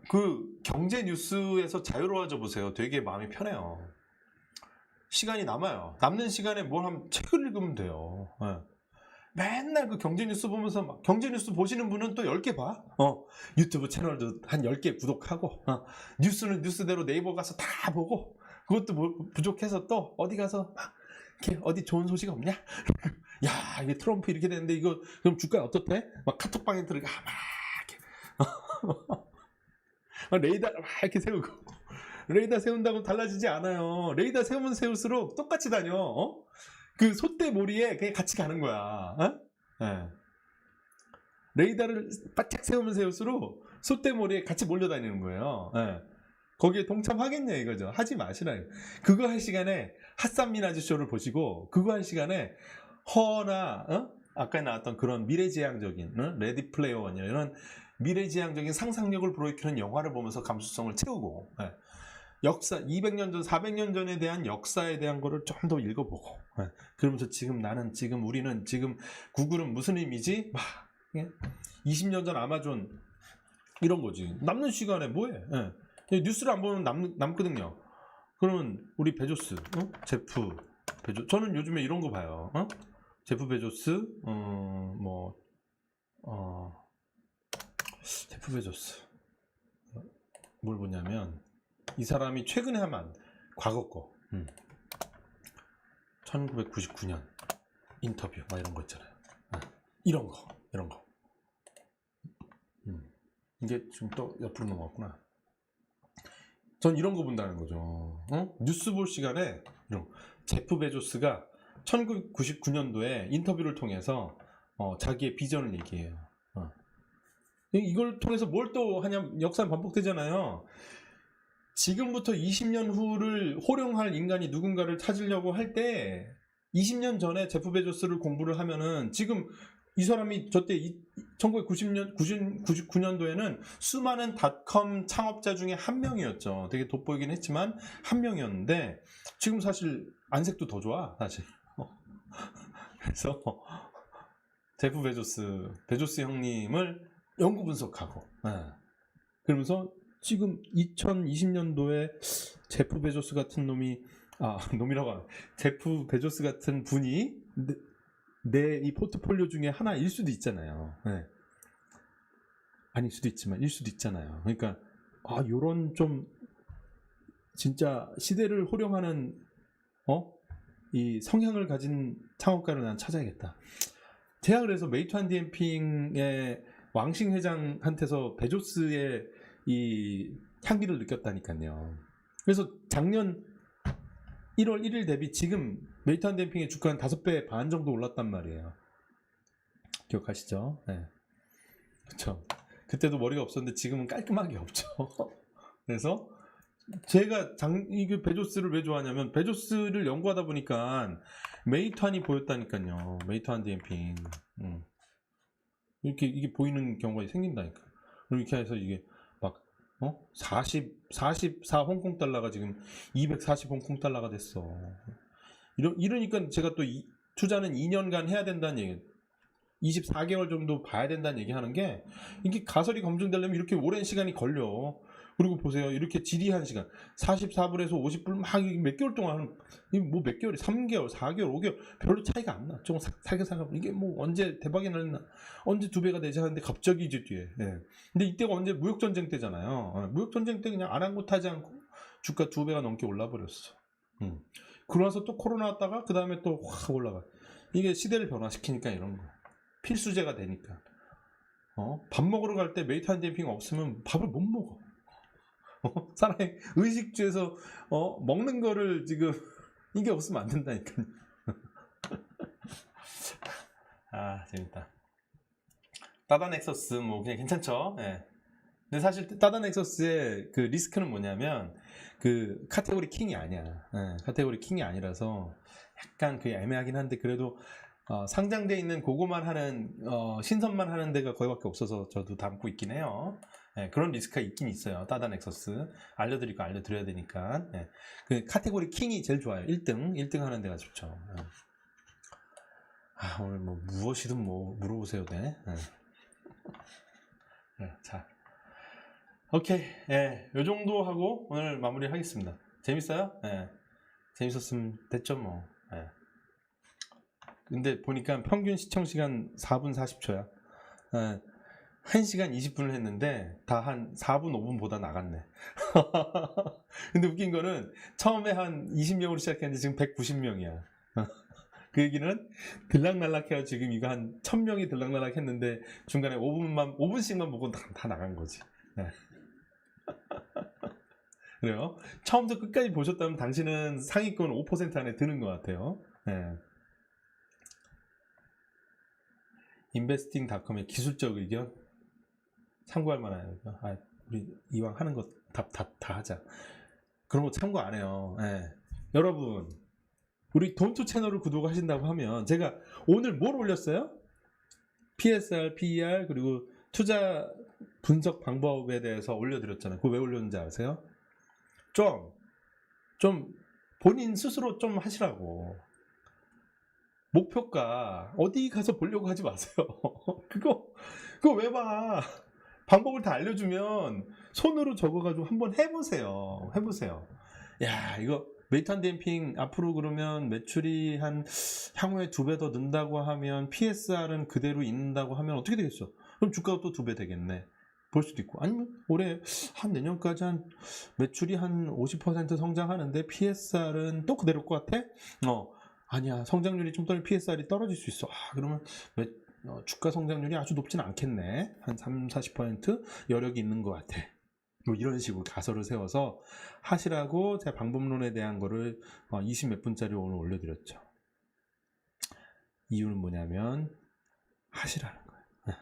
그 경제 뉴스에서 자유로워져 보세요. 되게 마음이 편해요. 시간이 남아요. 남는 시간에 뭘 하면 책을 읽으면 돼요. 예. 맨날 그 경제 뉴스 보면서 막 경제 뉴스 보시는 분은 또 10개 봐. 유튜브 채널도 한 10개 구독하고, 뉴스는 뉴스대로 네이버 가서 다 보고, 그것도 뭐 부족해서 또 어디 가서 막 이렇게 어디 좋은 소식 없냐? 야, 이게 트럼프 이렇게 됐는데 이거 그럼 주가 어떻대? 막 카톡방에 들어가 막 이렇게 레이더 막 이렇게 세우고, 레이더 세운다고 달라지지 않아요. 레이더 세우면 세울수록 똑같이 다녀. 그 솥대몰이에 그냥 같이 가는 거야. 네. 레이더를 바짝 세우면 세울수록 솥대몰이에 같이 몰려다니는 거예요. 네. 거기에 동참하겠냐 이거죠. 하지 마시라. 그거 할 시간에 핫산민 아저씨를 보시고, 그거 할 시간에 허나 아까 나왔던 그런 미래지향적인 레디 플레이어 원이나 이런 미래지향적인 상상력을 불러일으키는 영화를 보면서 감수성을 채우고, 역사 200년 전, 400년 전에 대한 역사에 대한 거를 좀 더 읽어보고, 그러면서 지금 우리는 지금 구글은 무슨 의미지? 막 20년 전 아마존 이런 거지. 남는 시간에 뭐해? 뉴스를 안 보면 남거든요. 그러면 우리 베조스, 제프 베조, 저는 요즘에 이런 거 봐요. 제프 베조스, 제프 베조스 뭘 보냐면, 이 사람이 최근에 하면 과거 거 1999년 인터뷰 막 이런 거 있잖아요. 이런 거 이게 지금 또 옆으로 넘어갔구나. 전 이런 거 본다는 거죠. 뉴스 볼 시간에 이런 제프 베조스가 1999년도에 인터뷰를 통해서 자기의 비전을 얘기해요. 이걸 통해서 뭘 또 하냐면, 역사는 반복되잖아요. 지금부터 20년 후를 호령할 인간이 누군가를 찾으려고 할 때 20년 전에 제프 베조스를 공부를 하면은, 지금 이 사람이 저때 1999년도에는 수많은 닷컴 창업자 중에 한 명이었죠. 되게 돋보이긴 했지만 한 명이었는데, 지금 사실 안색도 더 좋아 사실. 그래서 제프 베조스 형님을 연구 분석하고, 그러면서 지금 2020년도에 제프 베조스 같은 놈이라고 하네. 제프 베조스 같은 분이 내 이 포트폴리오 중에 하나일 수도 있잖아요. 아닐 수도 있지만 일 수도 있잖아요. 그러니까 요런 좀 진짜 시대를 호령하는 이 성향을 가진 창업가를 난 찾아야겠다. 제가 그래서 메이투안 디엠핑의 왕싱 회장한테서 베조스의 이 향기를 느꼈다니까요. 그래서 작년 1월 1일 대비 지금 메이투안 디엠핑의 주가는 5배 반 정도 올랐단 말이에요. 기억하시죠? 네. 그렇죠. 그때도 머리가 없었는데 지금은 깔끔하게 없죠. 그래서 제가 이게 베조스를 왜 좋아하냐면, 베조스를 연구하다 보니까 메이투안이 보였다니까요. 메이투안 디엠핑. 이게 보이는 경우가 생긴다니까. 이렇게 해서 이게 막 44 홍콩 달러가 지금 240 홍콩 달러가 됐어. 이러니까 제가 또 투자는 2년간 해야 된다는 얘기, 24개월 정도 봐야 된다는 얘기 하는 게, 이게 가설이 검증되려면 이렇게 오랜 시간이 걸려. 그리고 보세요. 이렇게 지리한 시간, 44불에서 50불 막 몇 개월 동안, 뭐 몇 개월이 3개월, 4개월, 5개월 별로 차이가 안 나. 좀 살살살 이게 뭐 언제 대박이 날나, 언제 2배가 되지 하는데 갑자기 이제 뒤에. 근데 이때가 언제? 무역전쟁 때잖아요. 무역전쟁 때 그냥 아랑곳하지 않고 주가 2배가 넘게 올라 버렸어. 그러면서 또 코로나 왔다가 그 다음에 또 확 올라가. 이게 시대를 변화시키니까 이런 거. 필수제가 되니까. 밥 먹으러 갈 때 메이투안 디엠핑 없으면 밥을 못 먹어. 사람의 의식주에서 먹는 거를 지금 이게 없으면 안 된다니까. 재밌다. 따다 넥서스 뭐 그냥 괜찮죠. 근데 사실 따다 넥서스의 그 리스크는 뭐냐면, 그 카테고리 킹이 아니야. 카테고리 킹이 아니라서 약간 그 애매하긴 한데, 그래도 상장돼 있는 그거만 하는 신선만 하는 데가 거기밖에 없어서 저도 담고 있긴 해요. 그런 리스크가 있긴 있어요. 따다 넥서스 알려드려야 되니까. 그 카테고리 킹이 제일 좋아요. 1등 하는 데가 좋죠. 오늘 뭐 무엇이든 뭐 물어보세요. 자, 오케이. 요 정도 하고 오늘 마무리 하겠습니다. 재밌어요? 재밌었으면 됐죠 뭐. 예. 근데 보니까 평균 시청시간 4분 40초야. 1시간 20분을 했는데 다 한 4분 5분보다 나갔네. 근데 웃긴 거는 처음에 한 20명으로 시작했는데 지금 190명이야. 그 얘기는 들락날락해요. 지금 이거 한 1000명이 들락날락 했는데 중간에 5분씩만 보고 다 나간 거지. 네. 그래요. 처음부터 끝까지 보셨다면 당신은 상위권 5% 안에 드는 것 같아요. 네. 인베스팅닷컴의 기술적 의견 참고할 만한. 우리 이왕 하는 거 다 하자. 그런 거 참고 안 해요. 네. 여러분, 우리 돈투 채널을 구독하신다고 하면 제가 오늘 뭘 올렸어요? PSR, PER 그리고 투자 분석 방법에 대해서 올려드렸잖아요. 그거 왜 올렸는지 아세요? 좀 본인 스스로 좀 하시라고. 목표가 어디 가서 보려고 하지 마세요. 그거 왜 봐? 방법을 다 알려주면 손으로 적어가지고 한번 해보세요. 야, 이거 웨이트 안 댐핑 앞으로 그러면 매출이 한 향후에 2배 더 는다고 하면 PSR은 그대로 있는다고 하면 어떻게 되겠어? 그럼 주가가 또 2배 되겠네. 볼 수도 있고. 아니면 올해 한 내년까지 한 매출이 한 50% 성장하는데 PSR은 또 그대로일 것 같아? 아니야. 성장률이 좀 떨어지면 PSR이 떨어질 수 있어. 그러면 주가 성장률이 아주 높진 않겠네. 한 30-40% 여력이 있는 것 같아. 뭐 이런 식으로 가설을 세워서 하시라고 제가 방법론에 대한 거를 20 몇 분짜리 오늘 올려드렸죠. 이유는 뭐냐면 하시라는 거예요.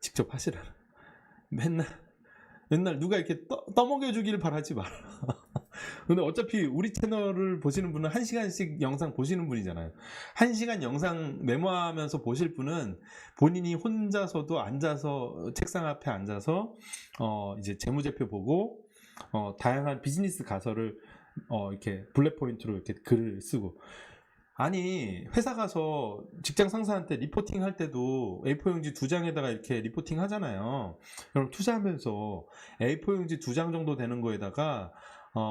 직접 하시라는 거예요. 맨날 누가 이렇게 떠먹여주기를 바라지 마라. 근데 어차피 우리 채널을 보시는 분은 1시간씩 영상 보시는 분이잖아요. 1시간 영상 메모하면서 보실 분은 본인이 혼자서도 앉아서 책상 앞에 앉아서 이제 재무제표 보고 다양한 비즈니스 가설을 이렇게 블랙 포인트로 이렇게 글을 쓰고. 아니 회사 가서 직장 상사한테 리포팅 할 때도 A4 용지 2장에다가 이렇게 리포팅 하잖아요. 그럼 투자하면서 A4 용지 2장 정도 되는 거에다가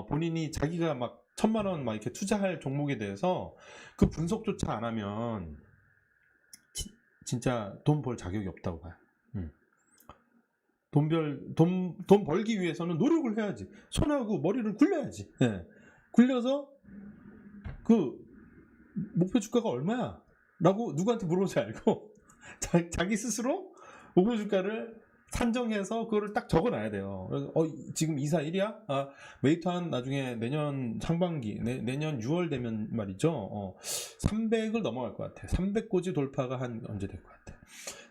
본인이 자기가 막 1000만 원 막 이렇게 투자할 종목에 대해서 그 분석조차 안 하면 진짜 돈 벌 자격이 없다고 봐요. 돈 벌기 위해서는 노력을 해야지. 손하고 머리를 굴려야지. 예. 굴려서 그 목표 주가가 얼마야? 라고 누구한테 물어보지 않고 자기 스스로 목표 주가를 산정해서 그거를 딱 적어놔야 돼요. 지금 241이야? 웨이트한 나중에 내년 상반기, 내년 6월 되면 말이죠. 300을 넘어갈 것 같아. 300고지 돌파가 한 언제 될 것 같아.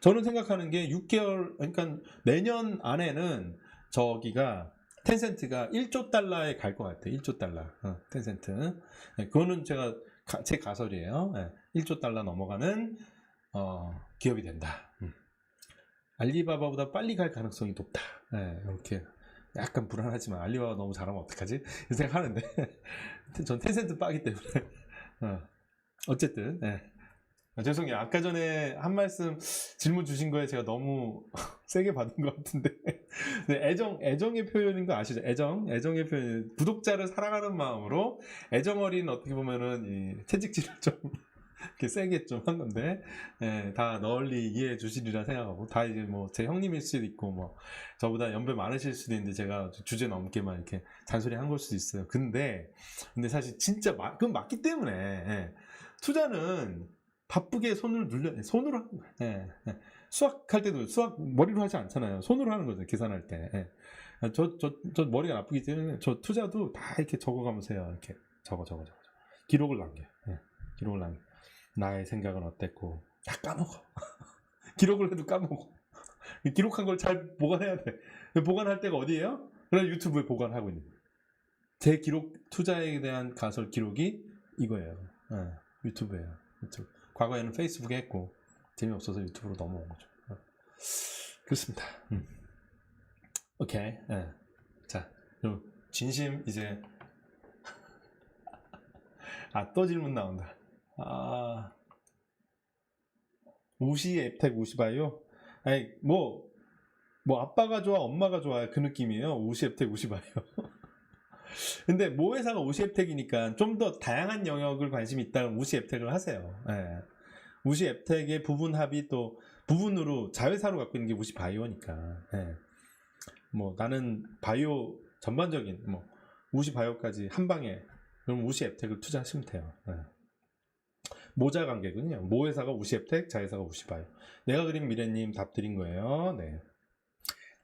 저는 생각하는 게 6개월, 그러니까 내년 안에는 저기가 텐센트가 1조 달러에 갈 것 같아. 1조 달러. 텐센트. 네, 그거는 제 가설이에요. 1조 달러 넘어가는 기업이 된다. 알리바바보다 빨리 갈 가능성이 높다. 이렇게 약간 불안하지만 알리바바 너무 잘하면 어떡하지? 이 생각하는데 전 텐센트 빠기 때문에 어쨌든 죄송해요. 아까 전에 한 말씀 질문 주신 거에 제가 너무 세게 받은 것 같은데 애정의 표현인 거 아시죠? 애정의 표현. 구독자를 사랑하는 마음으로 애정 어린 어떻게 보면은 이 채찍질을 좀 이렇게 세게 좀 한 건데 다 널리 이해해 주시리라 생각하고 다 이제 뭐 제 형님일 수도 있고 뭐 저보다 연배 많으실 수도 있는데 제가 주제 넘게만 이렇게 잔소리 한 걸 수도 있어요. 근데 사실 진짜 그건 맞기 때문에 투자는 바쁘게 손으로 하는 거예요. 수학할 때도 수학 머리로 하지 않잖아요. 손으로 하는 거죠. 계산할 때. 저 머리가 나쁘기 때문에 저 투자도 다 이렇게 적어가면서 해요. 이렇게 적어. 기록을 남겨요. 기록을 남겨. 나의 생각은 어땠고 다 까먹어. 기록을 해도 까먹어. 기록한 걸 잘 보관해야 돼. 보관할 때가 어디예요? 그래서 유튜브에 보관하고 있는 거예요. 제 기록, 투자에 대한 가설 기록이 이거예요. 유튜브예요. 유튜브. 과거에는 페이스북에 했고 재미없어서 유튜브로 넘어온 거죠. 그렇습니다. 오케이. 자, 그럼 진심 이제 또 질문 나온다. 우시 앱텍 우시바이오? 아니 뭐 아빠가 좋아 엄마가 좋아 그 느낌이에요. 우시 앱텍 우시바이오. 근데 모 회사가 우시앱텍이니까 좀 더 다양한 영역을 관심이 있다면 우시앱텍을 하세요. 예. 우시앱텍의 부분 합이 또 부분으로 자회사로 갖고 있는 게 우시바이오니까. 예. 뭐 나는 바이오 전반적인 뭐 우시바이오까지 한 방에 그럼 우시앱텍을 투자하시면 돼요. 예. 모자 관계군요. 모 회사가 우시앱텍, 자회사가 우시바이오. 내가 그린 미래님 답 드린 거예요. 네.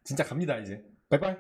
진짜 갑니다 이제. 바이바이.